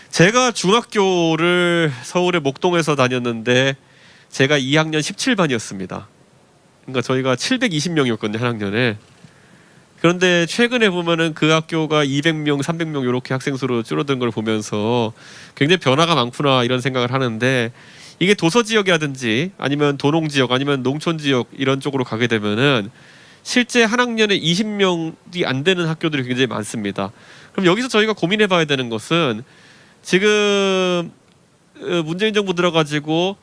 제가 중학교를 서울의 목동에서 다녔는데 제가 2학년 17반이었습니다. 그러니까 저희가 720명이었거든요, 한 학년에. 그런데 최근에 보면은 그 학교가 200명, 300명 이렇게 학생 수로 줄어든 걸 보면서 굉장히 변화가 많구나 이런 생각을 하는데, 이게 도서 지역이라든지 아니면 도농 지역 아니면 농촌 지역 이런 쪽으로 가게 되면은 실제 한 학년에 20명이 안 되는 학교들이 굉장히 많습니다. 그럼 여기서 저희가 고민해 봐야 되는 것은, 지금 문재인 정부 들어가지고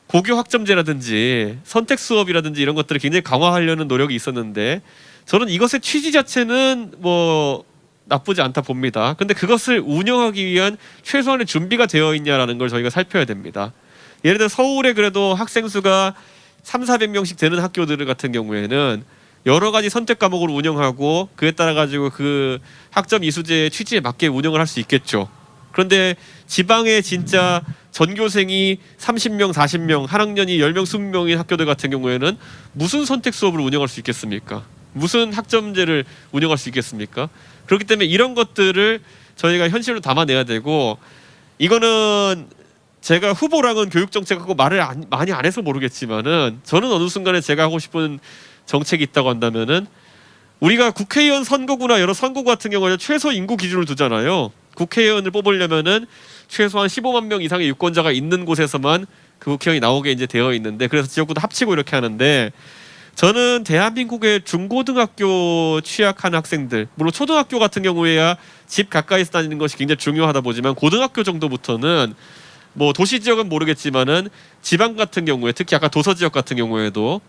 고교 학점제라든지 선택 수업이라든지 이런 것들을 굉장히 강화하려는 노력이 있었는데, 저는 이것의 취지 자체는 뭐 나쁘지 않다 봅니다. 근데 그것을 운영하기 위한 최소한의 준비가 되어 있냐라는 걸 저희가 살펴야 됩니다. 예를 들어 서울에 그래도 학생 수가 300~400명씩 되는 학교들 같은 경우에는 여러 가지 선택 과목을 운영하고 그에 따라 가지고 그 학점 이수제의 취지에 맞게 운영을 할 수 있겠죠. 그런데 지방에 진짜 전교생이 30명, 40명, 한 학년이 10명, 20명인 학교들 같은 경우에는 무슨 선택 수업을 운영할 수 있겠습니까? 무슨 학점제를 운영할 수 있겠습니까? 그렇기 때문에 이런 것들을 저희가 현실로 담아내야 되고, 이거는 제가 후보랑은 교육정책하고 말을 많이 안 해서 모르겠지만은, 저는 어느 순간에 제가 하고 싶은 정책이 있다고 한다면은, 우리가 국회의원 선거구나 여러 선거구 같은 경우에는 최소 인구 기준을 두잖아요. 국회의원을 뽑으려면은 최소한 15만 명 이상의 유권자가 있는 곳에서만 그 국회의원이 나오게 이제 되어 있는데, 그래서 지역구도 합치고 이렇게 하는데, 저는 대한민국의 중고등학교 취약한 학생들, 물론 초등학교 같은 경우에야 집 가까이서 다니는 것이 굉장히 중요하다 보지만, 고등학교 정도부터는 뭐 도시 지역은 모르겠지만은 지방 같은 경우에, 특히 아까 도서 지역 같은 경우에도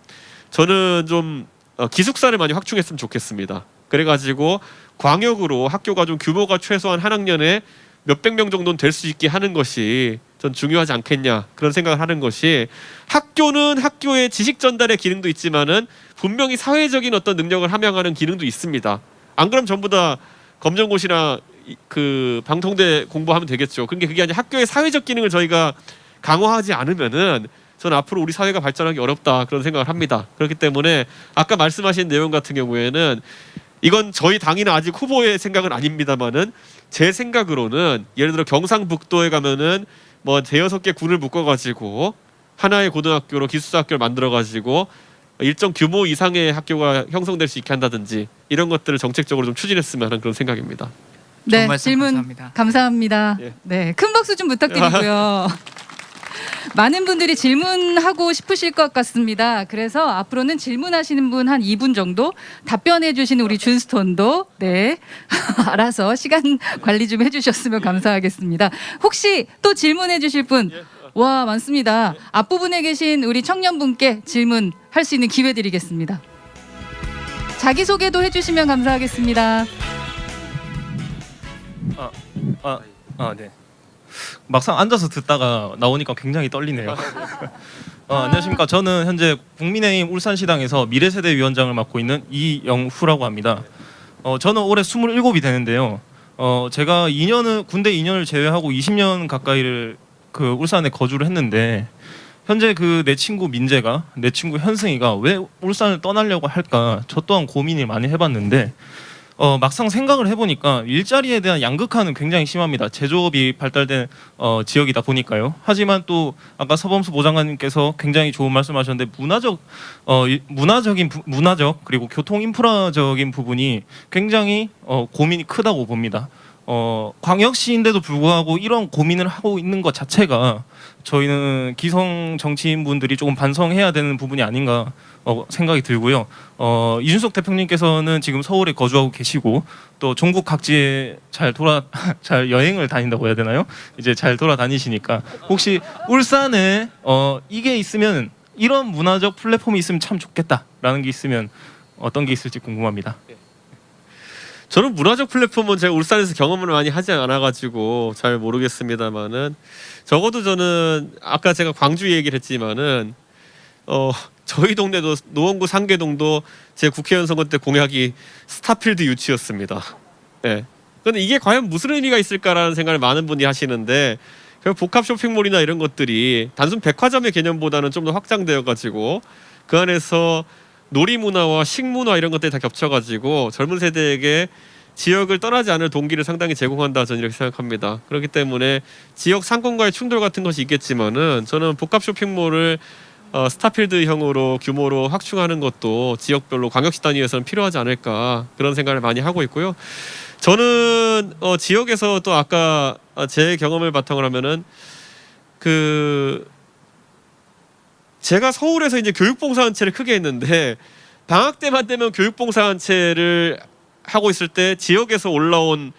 저는 좀 기숙사를 많이 확충했으면 좋겠습니다. 그래가지고 광역으로 학교가 좀 규모가 최소한 한 학년에 몇백 명 정도는 될 수 있게 하는 것이 전 중요하지 않겠냐, 그런 생각을 하는 것이, 학교는 학교의 지식 전달의 기능도 있지만은 분명히 사회적인 어떤 능력을 함양하는 기능도 있습니다. 안 그럼 전부 다 검정고시나 그 방통대 공부하면 되겠죠. 그러니까 그게 아니라 학교의 사회적 기능을 저희가 강화하지 않으면은 저는 앞으로 우리 사회가 발전하기 어렵다, 그런 생각을 합니다. 그렇기 때문에 아까 말씀하신 내용 같은 경우에는, 이건 저희 당이나 아직 후보의 생각은 아닙니다만은 제 생각으로는, 예를 들어 경상북도에 가면은 뭐 대여섯 개 군을 묶어가지고 하나의 고등학교로 기숙사 학교를 만들어가지고 일정 규모 이상의 학교가 형성될 수 있게 한다든지, 이런 것들을 정책적으로 좀 추진했으면 하는 그런 생각입니다. 네, 좋은 말씀 질문 감사합니다. 감사합니다. 예. 네, 큰 박수 좀 부탁드리고요. 많은 분들이 질문하고 싶으실 것 같습니다. 그래서 앞으로는 질문하시는 분 한 2분 정도, 답변해 주시는 우리 준스톤도 네 알아서 시간 관리 좀 해주셨으면 감사하겠습니다. 혹시 또 질문해 주실 분? 와, 많습니다. 앞부분에 계신 우리 청년분께 질문할 수 있는 기회 드리겠습니다. 자기소개도 해주시면 감사하겠습니다. 네. 막상 앉아서 듣다가 나오니까 굉장히 떨리네요. 안녕하십니까. 저는 현재 국민의힘 울산시당에서 미래세대위원장을 맡고 있는 이영후라고 합니다. 저는 올해 27이 되는데요. 제가 군대 2년을 제외하고 20년 가까이를 그 울산에 거주를 했는데, 현재 내 친구 민재가, 내 친구 현승이가 왜 울산을 떠나려고 할까, 저 또한 고민을 많이 해봤는데, 막상 생각을 해보니까 일자리에 대한 양극화는 굉장히 심합니다. 제조업이 발달된 지역이다 보니까요. 하지만 또 아까 서범수 보좌관님께서 굉장히 좋은 말씀하셨는데, 문화적 그리고 교통 인프라적인 부분이 굉장히 고민이 크다고 봅니다. 광역시인데도 불구하고 이런 고민을 하고 있는 것 자체가 저희는 기성 정치인분들이 조금 반성해야 되는 부분이 아닌가 생각이 들고요. 이준석 대표님께서는 지금 서울에 거주하고 계시고, 또 전국 각지에 잘 여행을 다닌다고 해야 되나요? 이제 잘 돌아다니시니까 혹시 울산에 이게 있으면 이런 문화적 플랫폼이 있으면 참 좋겠다라는 게 있으면 어떤 게 있을지 궁금합니다. 저는 문화적 플랫폼은 제가 울산에서 경험을 많이 하지 않아가지고 잘 모르겠습니다만은 적어도 저는 아까 제가 광주 얘기를 했지만은 저희 동네도 노원구 상계동도 제 국회의원 선거 때 공약이 스타필드 유치였습니다. 예. 근데 이게 과연 무슨 의미가 있을까라는 생각을 많은 분이 하시는데 결국 복합 쇼핑몰이나 이런 것들이 단순 백화점의 개념보다는 좀 더 확장되어 가지고 그 안에서 놀이 문화와 식문화 이런 것들이 다 겹쳐가지고 젊은 세대에게 지역을 떠나지 않을 동기를 상당히 제공한다 저는 이렇게 생각합니다. 그렇기 때문에 지역 상권과의 충돌 같은 것이 있겠지만은 저는 복합 쇼핑몰을 스타필드형으로 규모로 확충하는 것도 지역별로 광역시 단위에서는 필요하지 않을까 그런 생각을 많이 하고 있고요. 저는 지역에서 또 아까 제 경험을 바탕으로 하면은 제가 서울에서 이제 교육봉사단체를 크게 했는데 방학 때만 되면 교육봉사단체를 하고 있을 때 지역에서 올라온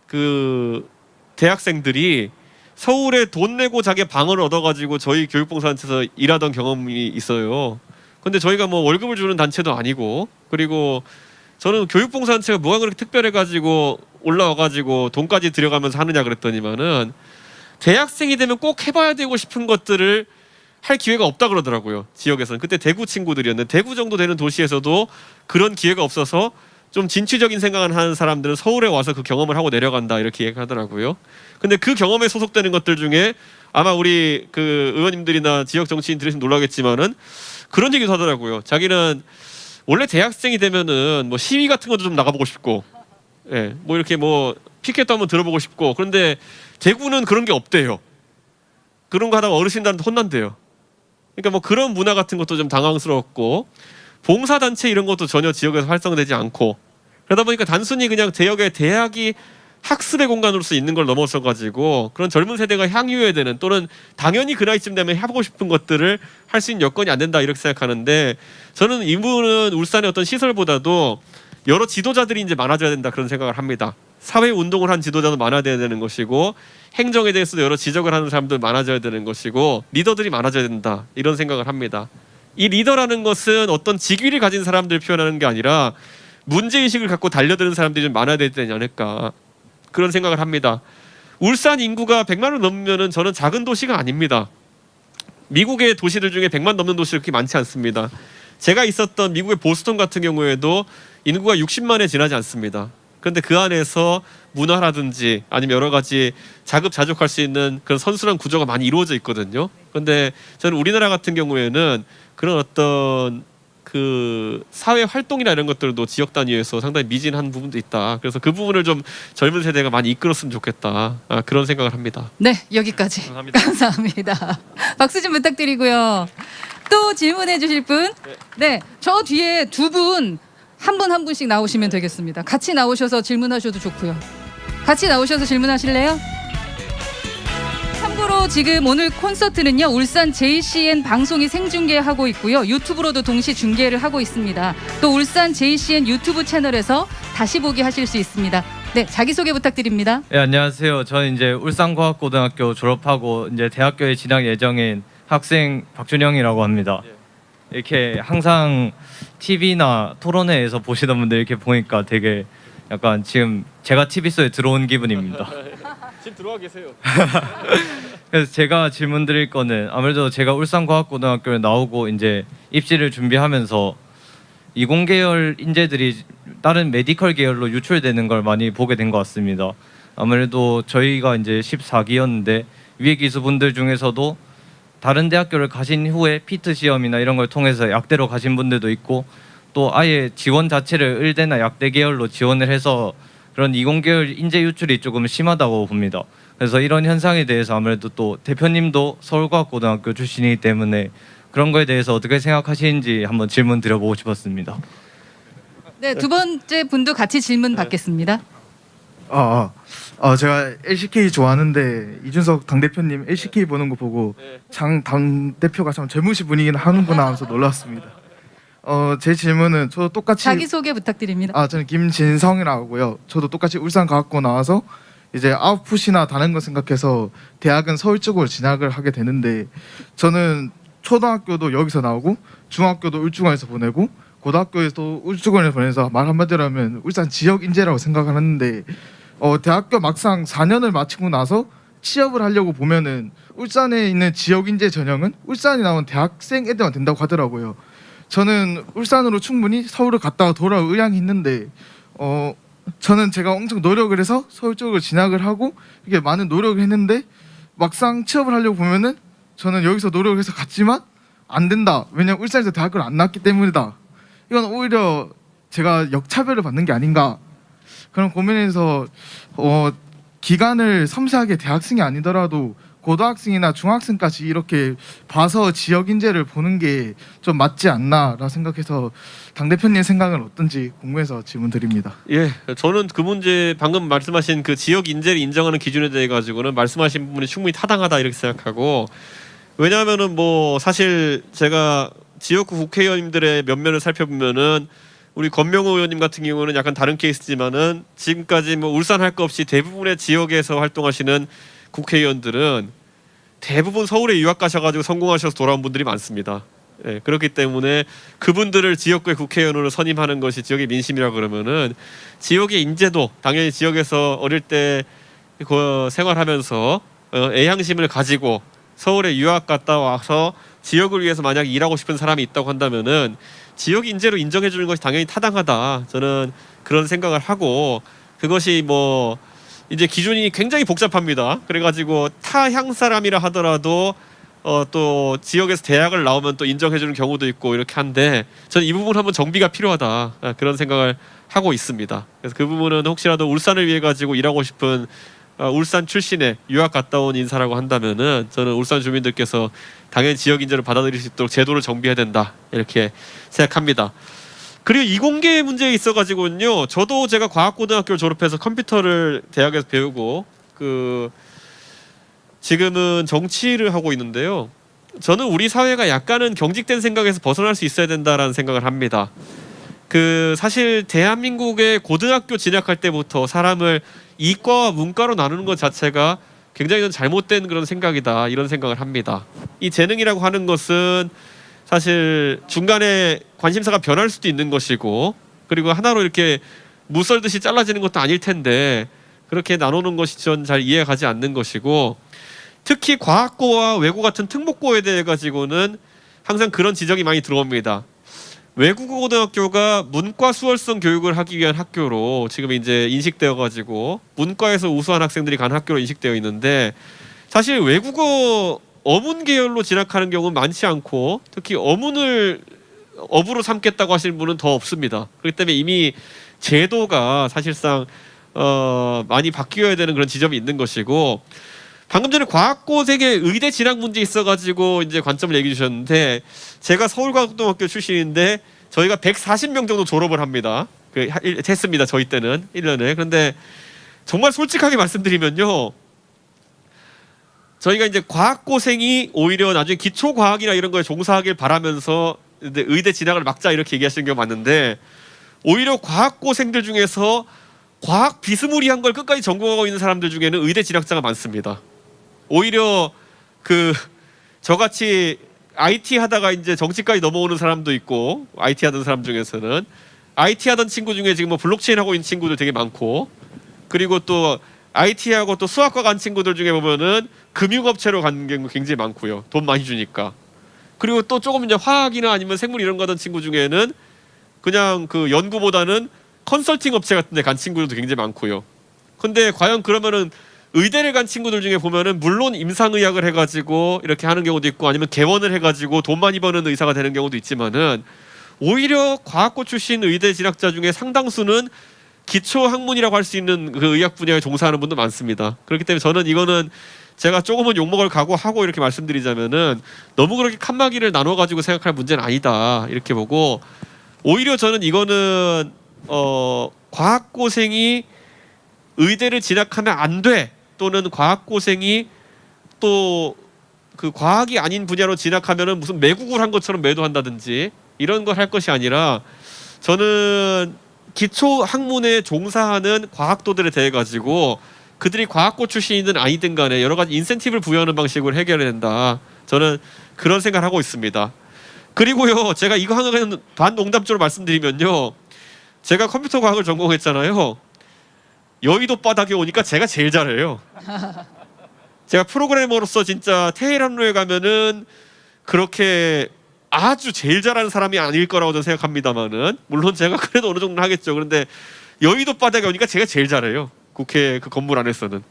그 대학생들이 서울에 돈 내고 자기 방을 얻어가지고 저희 교육봉사단체에서 일하던 경험이 있어요. 근데 저희가 뭐 월급을 주는 단체도 아니고 그리고 저는 교육봉사단체가 뭐가 그렇게 특별해가지고 올라와가지고 돈까지 들여가면서 하느냐 그랬더니만은 대학생이 되면 꼭 해봐야 되고 싶은 것들을 할 기회가 없다 그러더라고요. 지역에서는. 그때 대구 친구들이었는데 대구 정도 되는 도시에서도 그런 기회가 없어서 좀 진취적인 생각을 하는 사람들은 서울에 와서 그 경험을 하고 내려간다 이렇게 얘기하더라고요. 근데 그 경험에 소속되는 것들 중에 아마 우리 그 의원님들이나 지역 정치인 들으시면 놀라겠지만은 그런 얘기도 하더라고요. 자기는 원래 대학생이 되면은 뭐 시위 같은 것도 좀 나가보고 싶고, 예, 뭐 이렇게 뭐 피켓도 한번 들어보고 싶고, 그런데 대구는 그런 게 없대요. 그런 거 하다가 어르신들한테 혼난대요. 그러니까 뭐 그런 문화 같은 것도 좀 당황스러웠고, 봉사단체 이런 것도 전혀 지역에서 활성되지 않고, 그러다 보니까 단순히 그냥 지역의 대학이 학습의 공간으로서 있는 걸 넘어서 가지고 그런 젊은 세대가 향유해야 되는 또는 당연히 그 나이쯤 되면 해보고 싶은 것들을 할 수 있는 여건이 안 된다 이렇게 생각하는데 저는 이 부분은 울산의 어떤 시설보다도 여러 지도자들이 이제 많아져야 된다 그런 생각을 합니다. 사회 운동을 한 지도자도 많아야 되는 것이고 행정에 대해서도 여러 지적을 하는 사람들 많아져야 되는 것이고 리더들이 많아져야 된다 이런 생각을 합니다. 이 리더라는 것은 어떤 직위를 가진 사람들 표현하는 게 아니라 문제의식을 갖고 달려드는 사람들이 좀 많아야 되지 않을까 그런 생각을 합니다. 울산 인구가 100만을 넘으면 저는 작은 도시가 아닙니다. 미국의 도시들 중에 100만 넘는 도시가 그렇게 많지 않습니다. 제가 있었던 미국의 보스턴 같은 경우에도 인구가 60만에 지나지 않습니다. 그런데 그 안에서 문화라든지 아니면 여러 가지 자급자족할 수 있는 그런 선순환 구조가 많이 이루어져 있거든요. 그런데 저는 우리나라 같은 경우에는 그런 어떤 그 사회 활동이나 이런 것들도 지역 단위에서 상당히 미진한 부분도 있다. 그래서 그 부분을 좀 젊은 세대가 많이 이끌었으면 좋겠다. 그런 생각을 합니다. 네, 여기까지. 감사합니다. 감사합니다. 박수 좀 부탁드리고요. 또 질문해 주실 분? 네, 저 뒤에 두 분 한 분 한 분씩 나오시면 되겠습니다. 같이 나오셔서 질문하셔도 좋고요. 같이 나오셔서 질문하실래요? 참고로 지금 오늘 콘서트는요 울산 JCN 방송이 생중계하고 있고요 유튜브로도 동시 중계를 하고 있습니다. 또 울산 JCN 유튜브 채널에서 다시 보기 하실 수 있습니다. 네, 자기소개 부탁드립니다. 네, 안녕하세요. 저는 이제 울산과학고등학교 졸업하고 이제 대학교에 진학 예정인 학생 박준영이라고 합니다. 이렇게 항상 TV나 토론회에서 보시던 분들 이렇게 보니까 되게 약간 지금 제가 TV 속에 들어온 기분입니다. 지금 들어와 계세요. 그래서 제가 질문 드릴 거는 아무래도 제가 울산과학고등학교에 나오고 이제 입시를 준비하면서 이공계열 인재들이 다른 메디컬 계열로 유출되는 걸 많이 보게 된 것 같습니다. 아무래도 저희가 이제 14기였는데 위에 기수분들 중에서도 다른 대학교를 가신 후에 피트 시험이나 이런 걸 통해서 약대로 가신 분들도 있고 또 아예 지원 자체를 의대나 약대 계열로 지원을 해서 그런 이공계열 인재 유출이 조금 심하다고 봅니다. 그래서 이런 현상에 대해서 아무래도 또 대표님도 서울과학고등학교 출신이기 때문에 그런 거에 대해서 어떻게 생각하시는지 한번 질문 드려보고 싶었습니다. 네, 두 번째 분도 같이 질문 받겠습니다. 제가 LCK 좋아하는데 이준석 당대표님 LCK 보는 거 보고 장 당대표가 참 젊으신 분이긴 하는구나 하면서 놀랐습니다. 제 질문은 저도 똑같이 자기소개 부탁드립니다. 저는 김진성이라고 하고요. 저도 똑같이 울산과학고 나와서 이제 아웃풋이나 다른 거 생각해서 대학은 서울 쪽으로 진학을 하게 되는데 저는 초등학교도 여기서 나오고 중학교도 울주군에서 보내고 고등학교에도 울주군에서 보내서 말 한마디로 하면 울산 지역 인재라고 생각을 하는데 대학교 막상 4년을 마치고 나서 취업을 하려고 보면은 울산에 있는 지역 인재 전형은 울산에 나온 대학생 애들만 된다고 하더라고요. 저는 울산으로 충분히 서울을 갔다가 돌아올 의향이 있는데 저는 제가 엄청 노력을 해서 서울 쪽으로 진학을 하고 이게 많은 노력을 했는데 막상 취업을 하려고 보면은 저는 여기서 노력을 해서 갔지만 안 된다. 왜냐면 울산에서 대학교를 안 나왔기 때문이다. 이건 오히려 제가 역차별을 받는 게 아닌가 그런 고민에서 기간을 섬세하게 대학생이 아니더라도 고등학생이나 중학생까지 이렇게 봐서 지역 인재를 보는 게 좀 맞지 않나라 생각해서 당 대표님 생각은 어떤지 궁금해서 질문드립니다. 예, 저는 그 문제 방금 말씀하신 그 지역 인재를 인정하는 기준에 대해 가지고는 말씀하신 부분이 충분히 타당하다 이렇게 생각하고 왜냐하면은 뭐 사실 제가 지역구 국회의원님들의 면면을 살펴보면은 우리 권명호 의원님 같은 경우는 약간 다른 케이스지만은 지금까지 뭐 울산 할 거 없이 대부분의 지역에서 활동하시는 국회의원들은 대부분 서울에 유학 가셔가지고 성공하셔서 돌아온 분들이 많습니다. 예, 그렇기 때문에 그분들을 지역구의 국회의원으로 선임하는 것이 지역의 민심이라 그러면은 지역의 인재도 당연히 지역에서 어릴 때 생활하면서 애향심을 가지고 서울에 유학 갔다 와서 지역을 위해서 만약 일하고 싶은 사람이 있다고 한다면은 지역 인재로 인정해 주는 것이 당연히 타당하다. 저는 그런 생각을 하고 그것이 뭐 이제 기준이 굉장히 복잡합니다. 그래가지고 타향 사람이라 하더라도 또 지역에서 대학을 나오면 또 인정해 주는 경우도 있고 이렇게 한데 저는 이 부분 한번 정비가 필요하다. 그런 생각을 하고 있습니다. 그래서 그 부분은 혹시라도 울산을 위해 가지고 일하고 싶은 울산 출신의 유학 갔다 온 인사라고 한다면은 저는 울산 주민들께서 당연히 지역 인재를 받아들일 수 있도록 제도를 정비해야 된다 이렇게 생각합니다. 그리고 이공계 문제에 있어가지고는요. 저도 제가 과학고등학교를 졸업해서 컴퓨터를 대학에서 배우고 지금은 정치를 하고 있는데요. 저는 우리 사회가 약간은 경직된 생각에서 벗어날 수 있어야 된다라는 생각을 합니다. 사실 대한민국의 고등학교 진학할 때부터 사람을 이과와 문과로 나누는 것 자체가 굉장히 잘못된 그런 생각이다 이런 생각을 합니다. 이 재능이라고 하는 것은 사실 중간에 관심사가 변할 수도 있는 것이고 그리고 하나로 이렇게 무썰듯이 잘라지는 것도 아닐 텐데 그렇게 나누는 것이 전 잘 이해가 가지 않는 것이고 특히 과학고와 외고 같은 특목고에 대해 가지고는 항상 그런 지적이 많이 들어옵니다. 외국어 고등학교가 문과 수월성 교육을 하기 위한 학교로 지금 이제 인식되어 가지고 문과에서 우수한 학생들이 가는 학교로 인식되어 있는데 사실 외국어 어문 계열로 진학하는 경우는 많지 않고 특히 어문을 업으로 삼겠다고 하시는 분은 더 없습니다. 그렇기 때문에 이미 제도가 사실상 많이 바뀌어야 되는 그런 지점이 있는 것이고 방금 전에 과학고생의 의대 진학 문제 있어가지고 이제 관점을 얘기해 주셨는데 제가 서울과학고등학교 출신인데 저희가 140명 정도 졸업을 합니다. 했습니다. 저희 때는 1년에. 그런데 정말 솔직하게 말씀드리면요. 저희가 이제 과학고생이 오히려 나중에 기초과학이나 이런 거에 종사하길 바라면서 의대 진학을 막자 이렇게 얘기하시는 경우가 많은데 오히려 과학고생들 중에서 과학 비스무리한 걸 끝까지 전공하고 있는 사람들 중에는 의대 진학자가 많습니다. 오히려 저같이 IT 하다가 이제 정치까지 넘어오는 사람도 있고 IT 하던 사람 중에서는 IT 하던 친구 중에 지금 뭐 블록체인 하고 있는 친구들 되게 많고 그리고 또 IT하고 또 수학과 간 친구들 중에 보면은 금융업체로 가는 경우 굉장히 많고요. 돈 많이 주니까. 그리고 또 조금 이제 화학이나 아니면 생물 이런 거 하던 친구 중에는 그냥 연구보다는 컨설팅 업체 같은 데 간 친구들도 굉장히 많고요. 근데 과연 그러면은 의대를 간 친구들 중에 보면은 물론 임상의학을 해가지고 이렇게 하는 경우도 있고 아니면 개원을 해가지고 돈 많이 버는 의사가 되는 경우도 있지만은 오히려 과학고 출신 의대 진학자 중에 상당수는 기초 학문이라고 할 수 있는 그 의학 분야에 종사하는 분도 많습니다. 그렇기 때문에 저는 이거는 제가 조금은 욕먹을 각오하고 이렇게 말씀드리자면은 너무 그렇게 칸막이를 나눠가지고 생각할 문제는 아니다 이렇게 보고 오히려 저는 이거는 과학고생이 의대를 진학하면 안 돼. 또는 과학고생이 또 그 과학이 아닌 분야로 진학하면은 무슨 매국을 한 것처럼 매도한다든지 이런 걸 할 것이 아니라 저는 기초 학문에 종사하는 과학도들에 대해 가지고 그들이 과학고 출신이든 아니든 간에 여러 가지 인센티브를 부여하는 방식으로 해결해야 된다. 저는 그런 생각을 하고 있습니다. 그리고요, 제가 이거 하나는 반농담적으로 말씀드리면요, 제가 컴퓨터 과학을 전공했잖아요. 여의도 바닥에 오니까 제가 제일 잘해요. 제가 프로그래머로서 진짜 테헤란로에 가면은 그렇게 아주 제일 잘하는 사람이 아닐 거라고 저는 생각합니다만은, 물론 제가 그래도 어느 정도는 하겠죠. 그런데 여의도 바닥에 오니까 제가 제일 잘해요. 국회 그 건물 안에서는.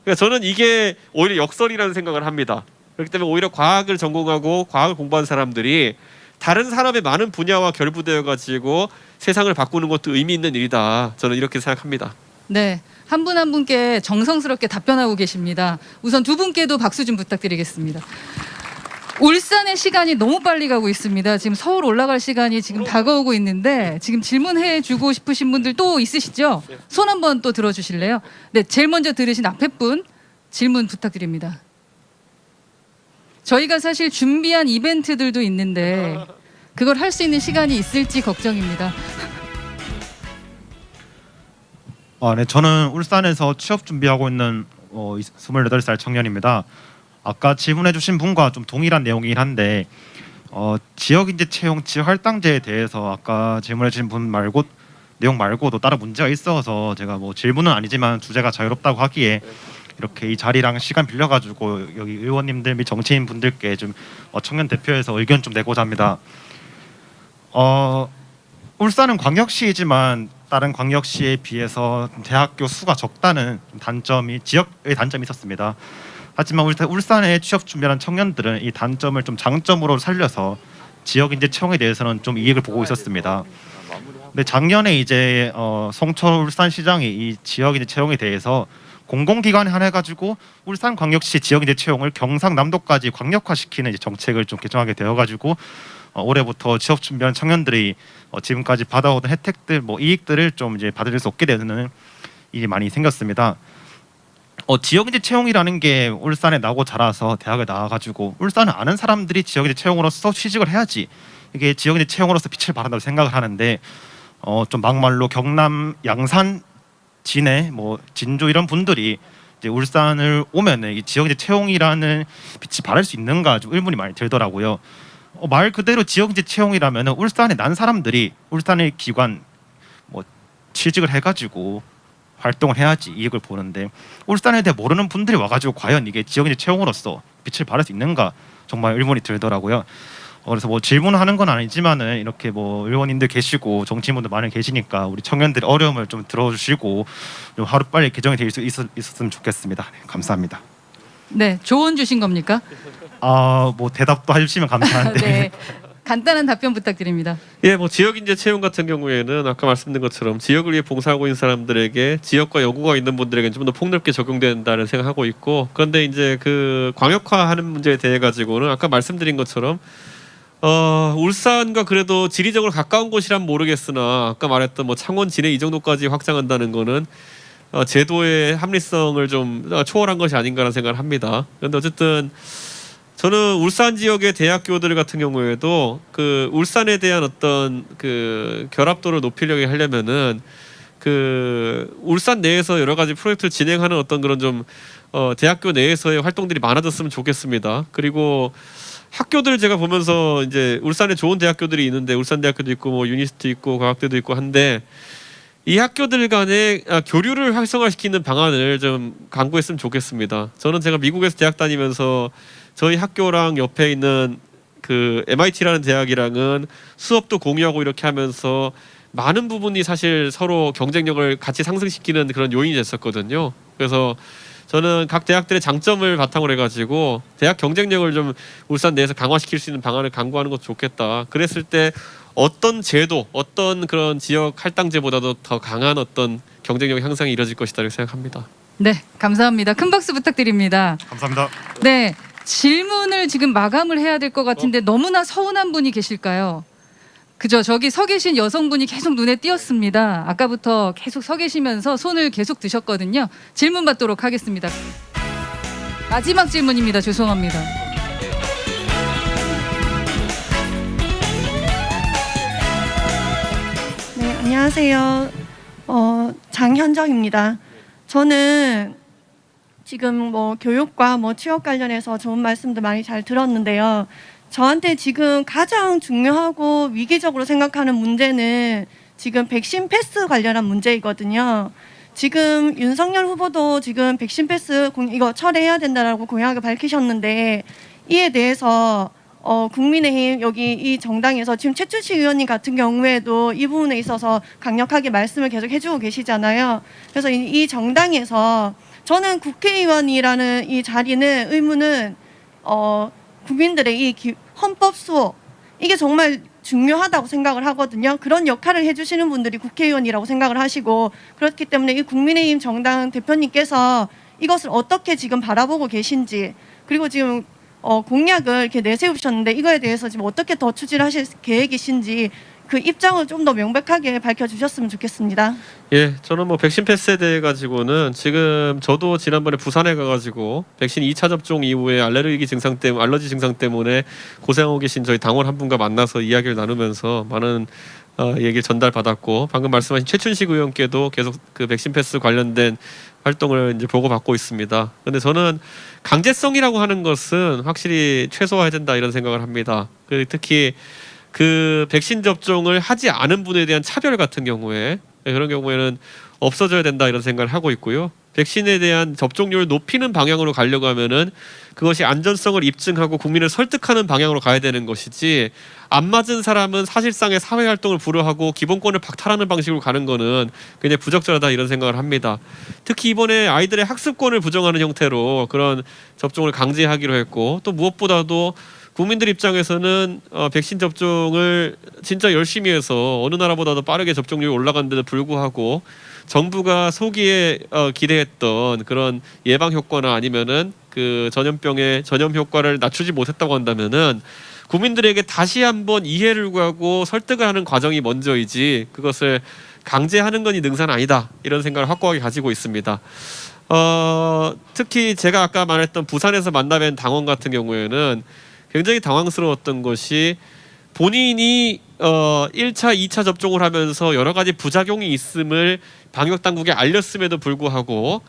그러니까 저는 이게 오히려 역설이라는 생각을 합니다. 그렇기 때문에 오히려 과학을 전공하고 과학을 공부한 사람들이 다른 산업의 많은 분야와 결부되어 가지고 세상을 바꾸는 것도 의미 있는 일이다. 저는 이렇게 생각합니다. 네, 한 분 한 분께 정성스럽게 답변하고 계십니다. 우선 두 분께도 박수 좀 부탁드리겠습니다. 울산의 시간이 너무 빨리 가고 있습니다. 지금 서울 올라갈 시간이 지금 다가오고 있는데 지금 질문해주고 싶으신 분들 또 있으시죠? 손 한번 또 들어주실래요? 네, 제일 먼저 들으신 앞에 분 질문 부탁드립니다. 저희가 사실 준비한 이벤트들도 있는데 그걸 할 수 있는 시간이 있을지 걱정입니다. 네, 저는 울산에서 취업 준비하고 있는 28살 청년입니다. 아까 질문해주신 분과 좀 동일한 내용이긴 한데 지역인재 채용 지역 할당제에 대해서 아까 질문해주신 분 말고 내용 말고도 다른 문제가 있어서 제가 뭐 질문은 아니지만 주제가 자유롭다고 하기에 이렇게 이 자리랑 시간 빌려가지고 여기 의원님들 및 정치인 분들께 좀 청년 대표에서 의견 좀 내고자 합니다. 울산은 광역시이지만 다른 광역시에 비해서 대학교 수가 적다는 단점이 지역의 단점이 있었습니다. 하지만 울산에 취업 준비하는 청년들은 이 단점을 좀 장점으로 살려서 지역인재 채용에 대해서는 좀 이익을 보고 있었습니다. 근데 작년에 이제 송철 울산시장이 이 지역인재 채용에 대해서 공공기관에 한해 가지고 울산광역시 지역인재 채용을 경상남도까지 광역화시키는 이제 정책을 좀 개정하게 되어가지고 올해부터 취업 준비하는 청년들이 지금까지 받아오던 혜택들, 뭐 이익들을 좀 이제 받을 수 없게 되는 일이 많이 생겼습니다. 지역인재 채용이라는 게 울산에 나고 자라서 대학을 나와가지고 울산을 아는 사람들이 지역인재 채용으로서 취직을 해야지 이게 지역인재 채용으로서 빛을 발한다고 생각을 하는데 좀 막말로 경남 양산 진해 뭐 진주 이런 분들이 이제 울산을 오면은 이 지역인재 채용이라는 빛이 발할 수 있는가 좀 의문이 많이 들더라고요. 말 그대로 지역인재 채용이라면은 울산에 난 사람들이 울산의 기관 뭐 취직을 해가지고 활동을 해야지 이익을 보는데 울산에 대해 모르는 분들이 와가지고 과연 이게 지역인재 채용으로서 빛을 발할 수 있는가 정말 의문이 들더라고요. 그래서 뭐 질문하는 건 아니지만은 이렇게 뭐 의원님들 계시고 정치인분들 많이 계시니까 우리 청년들의 어려움을 좀 들어주시고 좀 하루 빨리 개정이 될 수 있었으면 좋겠습니다. 네, 감사합니다. 네, 조언 주신 겁니까? 뭐 대답도 해주시면 감사한데. 네, 간단한 답변 부탁드립니다. 예, 뭐 지역인재 채용 같은 경우에는 아까 말씀드린 것처럼 지역을 위해 봉사하고 있는 사람들에게 지역과 연구가 있는 분들에게 좀 더 폭넓게 적용된다는 생각하고 있고, 그런데 이제 그 광역화하는 문제에 대해 가지고는 아까 말씀드린 것처럼 울산과 그래도 지리적으로 가까운 곳이란 모르겠으나 아까 말했던 뭐 창원, 진해 이 정도까지 확장한다는 거는 제도의 합리성을 좀 초월한 것이 아닌가라는 생각을 합니다. 그런데 어쨌든 저는 울산 지역의 대학교들 같은 경우에도 그 울산에 대한 어떤 그 결합도를 높이려고 하려면은 그 울산 내에서 여러 가지 프로젝트를 진행하는 어떤 그런 좀 대학교 내에서의 활동들이 많아졌으면 좋겠습니다. 그리고 학교들 제가 보면서 이제 울산에 좋은 대학교들이 있는데 울산대학교도 있고 뭐 유니스트 있고 과학대도 있고 한데 이 학교들 간의 교류를 활성화시키는 방안을 좀 강구했으면 좋겠습니다. 저는 제가 미국에서 대학 다니면서 저희 학교랑 옆에 있는 그 MIT라는 대학이랑은 수업도 공유하고 이렇게 하면서 많은 부분이 사실 서로 경쟁력을 같이 상승시키는 그런 요인이 됐었거든요. 그래서 저는 각 대학들의 장점을 바탕으로 해가지고 대학 경쟁력을 좀 울산 내에서 강화시킬 수 있는 방안을 강구하는 것도 좋겠다. 그랬을 때 어떤 제도, 어떤 그런 지역 할당제보다도 더 강한 어떤 경쟁력 향상이 이뤄질 것이다 이렇게 생각합니다. 네, 감사합니다. 큰 박수 부탁드립니다. 감사합니다. 네, 질문을 지금 마감을 해야 될 것 같은데 너무나 서운한 분이 계실까요? 그죠? 저기 서 계신 여성분이 계속 눈에 띄었습니다. 아까부터 계속 서 계시면서 손을 계속 드셨거든요. 질문 받도록 하겠습니다. 마지막 질문입니다. 죄송합니다. 네, 안녕하세요. 장현정입니다. 저는 지금 뭐 교육과 뭐 취업 관련해서 좋은 말씀도 많이 잘 들었는데요. 저한테 지금 가장 중요하고 위기적으로 생각하는 문제는 지금 백신 패스 관련한 문제이거든요. 지금 윤석열 후보도 지금 백신 패스 이거 철회해야 된다라고 공약을 밝히셨는데 이에 대해서 국민의힘 여기 이 정당에서 지금 최춘식 의원님 같은 경우에도 이 부분에 있어서 강력하게 말씀을 계속 해주고 계시잖아요. 그래서 이 정당에서 저는 국회의원이라는 이 자리는 의무는 국민들의 이 헌법 수호 이게 정말 중요하다고 생각을 하거든요. 그런 역할을 해주시는 분들이 국회의원이라고 생각을 하시고 그렇기 때문에 이 국민의힘 정당 대표님께서 이것을 어떻게 지금 바라보고 계신지 그리고 지금 공약을 이렇게 내세우셨는데 이거에 대해서 지금 어떻게 더 추진을 하실 계획이신지 그 입장을 좀 더 명백하게 밝혀주셨으면 좋겠습니다. 예, 저는 뭐 백신 패스에 대해 가지고는 지금 저도 지난번에 부산에 가가지고 백신 2차 접종 이후에 알레르기 증상 때문에 알러지 증상 때문에 고생하고 계신 저희 당원 한 분과 만나서 이야기를 나누면서 많은 얘기를 전달받았고 방금 말씀하신 최춘식 의원께도 계속 그 백신 패스 관련된 활동을 이제 보고받고 있습니다. 근데 저는 강제성이라고 하는 것은 확실히 최소화해야 된다 이런 생각을 합니다. 특히 그 백신 접종을 하지 않은 분에 대한 차별 같은 경우에 그런 경우에는 없어져야 된다 이런 생각을 하고 있고요. 백신에 대한 접종률을 높이는 방향으로 가려고 하면은 그것이 안전성을 입증하고 국민을 설득하는 방향으로 가야 되는 것이지 안 맞은 사람은 사실상의 사회 활동을 불허하고 기본권을 박탈하는 방식으로 가는 거는 굉장히 부적절하다 이런 생각을 합니다. 특히 이번에 아이들의 학습권을 부정하는 형태로 그런 접종을 강제하기로 했고 또 무엇보다도 국민들 입장에서는 백신 접종을 진짜 열심히 해서 어느 나라보다도 빠르게 접종률이 올라간데도 불구하고 정부가 소기에 기대했던 그런 예방 효과나 아니면은 그 전염병의 전염 효과를 낮추지 못했다고 한다면은 국민들에게 다시 한번 이해를 구하고 설득을 하는 과정이 먼저이지 그것을 강제하는 건 이 능사는 아니다 이런 생각을 확고하게 가지고 있습니다. 특히 제가 아까 말했던 부산에서 만나뵌 당원 같은 경우에는 굉장히 당황스러웠던 것이 본인이 1차, 2차 접종을 하면서 여러 가지 부작용이 있음을 방역 당국에 알렸음에도 불구하고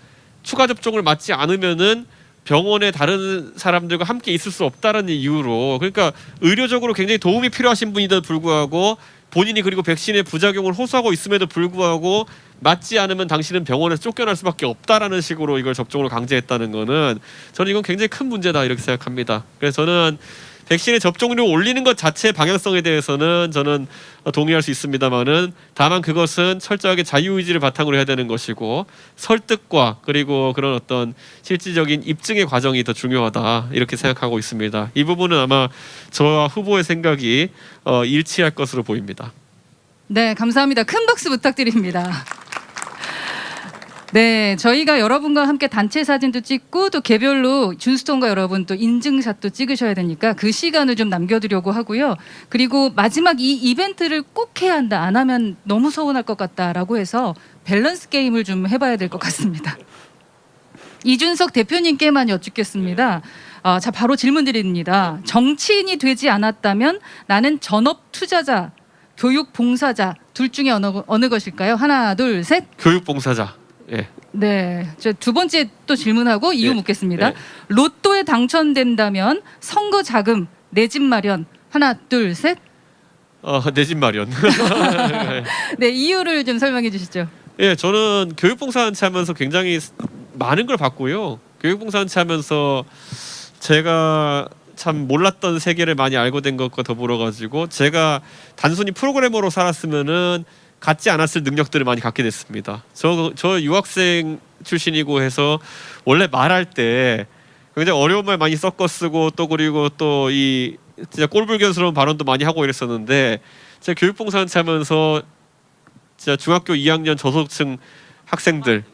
추가 접종을 맞지 않으면은 병원에 다른 사람들과 함께 있을 수 없다는 이유로 그러니까 의료적으로 굉장히 도움이 필요하신 분인데도 불구하고 본인이 그리고 백신의 부작용을 호소하고 있음에도 불구하고 맞지 않으면 당신은 병원에서 쫓겨날 수밖에 없다라는 식으로 이걸 접종을 강제했다는 거는 저는 이건 굉장히 큰 문제다 이렇게 생각합니다. 그래서 저는 백신의 접종률을 올리는 것 자체의 방향성에 대해서는 저는 동의할 수 있습니다만은 다만 그것은 철저하게 자유의지를 바탕으로 해야 되는 것이고 설득과 그리고 그런 어떤 실질적인 입증의 과정이 더 중요하다 이렇게 생각하고 있습니다. 이 부분은 아마 저와 후보의 생각이 일치할 것으로 보입니다. 네, 감사합니다. 큰 박수 부탁드립니다. 네, 저희가 여러분과 함께 단체 사진도 찍고 또 개별로 준스톤과 여러분 또 인증샷도 찍으셔야 되니까 그 시간을 좀 남겨두려고 하고요. 그리고 마지막 이 이벤트를 꼭 해야 한다. 안 하면 너무 서운할 것 같다라고 해서 밸런스 게임을 좀 해봐야 될 것 같습니다. 이준석 대표님께만 여쭙겠습니다. 자, 바로 질문 드립니다. 정치인이 되지 않았다면 나는 전업 투자자, 교육 봉사자 둘 중에 어느 것일까요? 하나, 둘, 셋. 교육 봉사자. 예. 네, 저 두 번째 또 질문하고 이유 네. 묻겠습니다. 네. 로또에 당첨된다면 선거 자금, 내 집 마련. 하나, 둘, 셋. 내 집 마련. 네, 이유를 좀 설명해 주시죠. 예, 저는 교육봉사단체 하면서 굉장히 많은 걸 봤고요. 교육봉사단체 하면서 제가 참 몰랐던 세계를 많이 알고 된 것과 더불어 가지고 제가 단순히 프로그래머로 살았으면은 갖지 않았을 능력들을 많이 갖게 됐습니다. 저 유학생 출신이고 해서 원래 말할 때 굉장히 어려운 말 많이 섞어 쓰고 또 그리고 또 이 진짜 꼴불견스러운 발언도 많이 하고 이랬었는데 제가 교육봉사단체 하면서 진짜 중학교 2학년 저소득층 학생들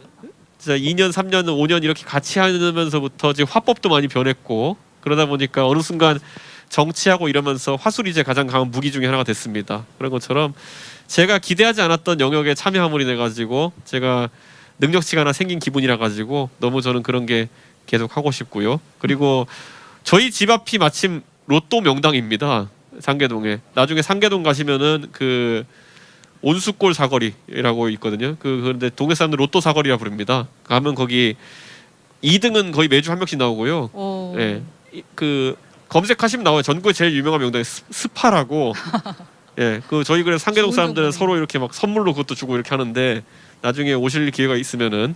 진짜 2년, 3년, 5년 이렇게 같이 하면서부터 지금 화법도 많이 변했고 그러다 보니까 어느 순간 정치하고 이러면서 화술이 이제 가장 강한 무기 중에 하나가 됐습니다. 그런 것처럼 제가 기대하지 않았던 영역에 참여함으로 인해 가지고 제가 능력치가 하나 생긴 기분이라 가지고 너무 저는 그런 게 계속 하고 싶고요. 그리고 저희 집 앞이 마침 로또 명당입니다. 상계동에. 나중에 상계동 가시면은 그 온수골 사거리라고 있거든요. 그런데 동네 사람들 로또 사거리라 부릅니다. 가면 거기 2등은 거의 매주 한 명씩 나오고요. 오. 예, 그 검색하시면 나와요. 전국에 제일 유명한 명당이 스파라고. 예, 그 저희 그래서 상계동 좋은 사람들은 정보네. 서로 이렇게 막 선물로 그것도 주고 이렇게 하는데 나중에 오실 기회가 있으면은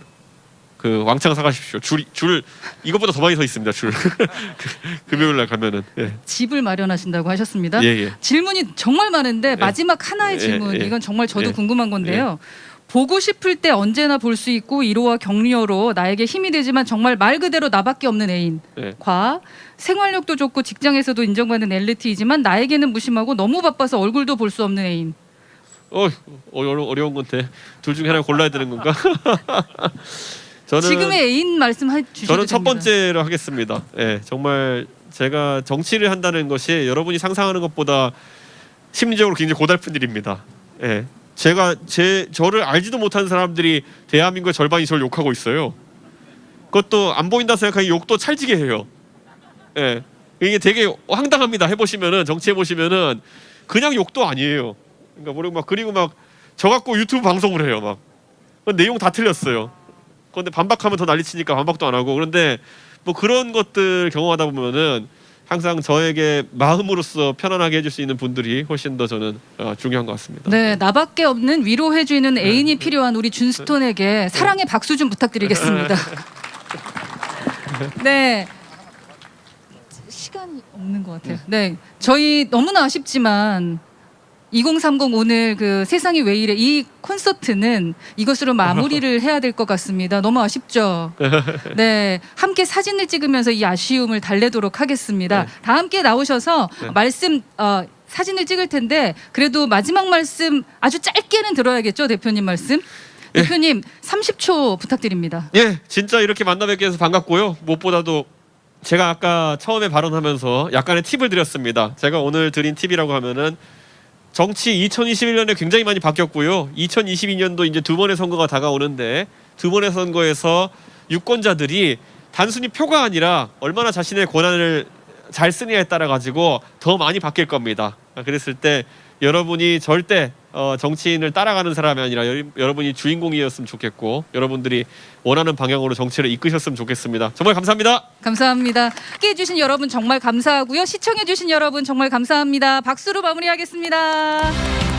그 왕창 사가십시오. 줄 이것보다 더 많이 서 있습니다. 줄 금요일 날 가면은. 예, 집을 마련하신다고 하셨습니다. 예, 예. 질문이 정말 많은데 마지막 하나의 예, 질문. 예. 이건 정말 저도 예. 궁금한 건데요. 보고 싶을 때 언제나 볼 수 있고 위로와 격려로 나에게 힘이 되지만 정말 말 그대로 나밖에 없는 애인과 생활력도 좋고 직장에서도 인정받는 엘리트이지만 나에게는 무심하고 너무 바빠서 얼굴도 볼 수 없는 애인. 어려운 건데 둘 중에 하나 골라야 되는 건가? 저는 지금의 애인 말씀해 주셔도 저는 첫 됩니다. 번째로 하겠습니다. 예, 정말 제가 정치를 한다는 것이 여러분이 상상하는 것보다 심리적으로 굉장히 고달픈 일입니다. 예, 저를 알지도 못하는 사람들이 대한민국의 절반이 저를 욕하고 있어요. 그것도 안 보인다 생각하니 욕도 찰지게 해요. 예, 이게 되게 황당합니다. 해보시면은 정치해 보시면은 그냥 욕도 아니에요. 그러니까 그리고 막 저 갖고 유튜브 방송을 해요. 막 내용 다 틀렸어요. 그런데 반박하면 더 난리치니까 반박도 안 하고. 그런데 뭐 그런 것들 경험하다 보면은 항상 저에게 마음으로서 편안하게 해줄 수 있는 분들이 훨씬 더 저는 중요한 것 같습니다. 네, 나밖에 없는 위로해주는 애인이 필요한 우리 준스톤에게 사랑의 박수 좀 부탁드리겠습니다. 네, 시간이 없는 것 같아요. 네, 저희 너무나 아쉽지만 2030 오늘 그 세상이 왜 이래 이 콘서트는 이것으로 마무리를 해야 될 것 같습니다. 너무 아쉽죠. 네, 함께 사진을 찍으면서 이 아쉬움을 달래도록 하겠습니다. 네. 다 함께 나오셔서 네. 말씀 사진을 찍을 텐데 그래도 마지막 말씀 아주 짧게는 들어야겠죠, 대표님 말씀. 대표님 30초 부탁드립니다. 예, 진짜 이렇게 만나 뵙게 해서 반갑고요. 무엇보다도 제가 아까 처음에 발언하면서 약간의 팁을 드렸습니다. 제가 오늘 드린 팁이라고 하면은 정치 2021년에 굉장히 많이 바뀌었고요. 2022년도 이제 두 번의 선거가 다가오는데 두 번의 선거에서 유권자들이 단순히 표가 아니라 얼마나 자신의 권한을 잘 쓰느냐에 따라 가지고 더 많이 바뀔 겁니다. 그랬을 때 여러분이 절대 정치인을 따라가는 사람이 아니라 여러분이 주인공이었으면 좋겠고 여러분들이 원하는 방향으로 정치를 이끄셨으면 좋겠습니다. 정말 감사합니다. 감사합니다. 함께 해주신 여러분 정말 감사하고요. 시청해주신 여러분 정말 감사합니다. 박수로 마무리하겠습니다.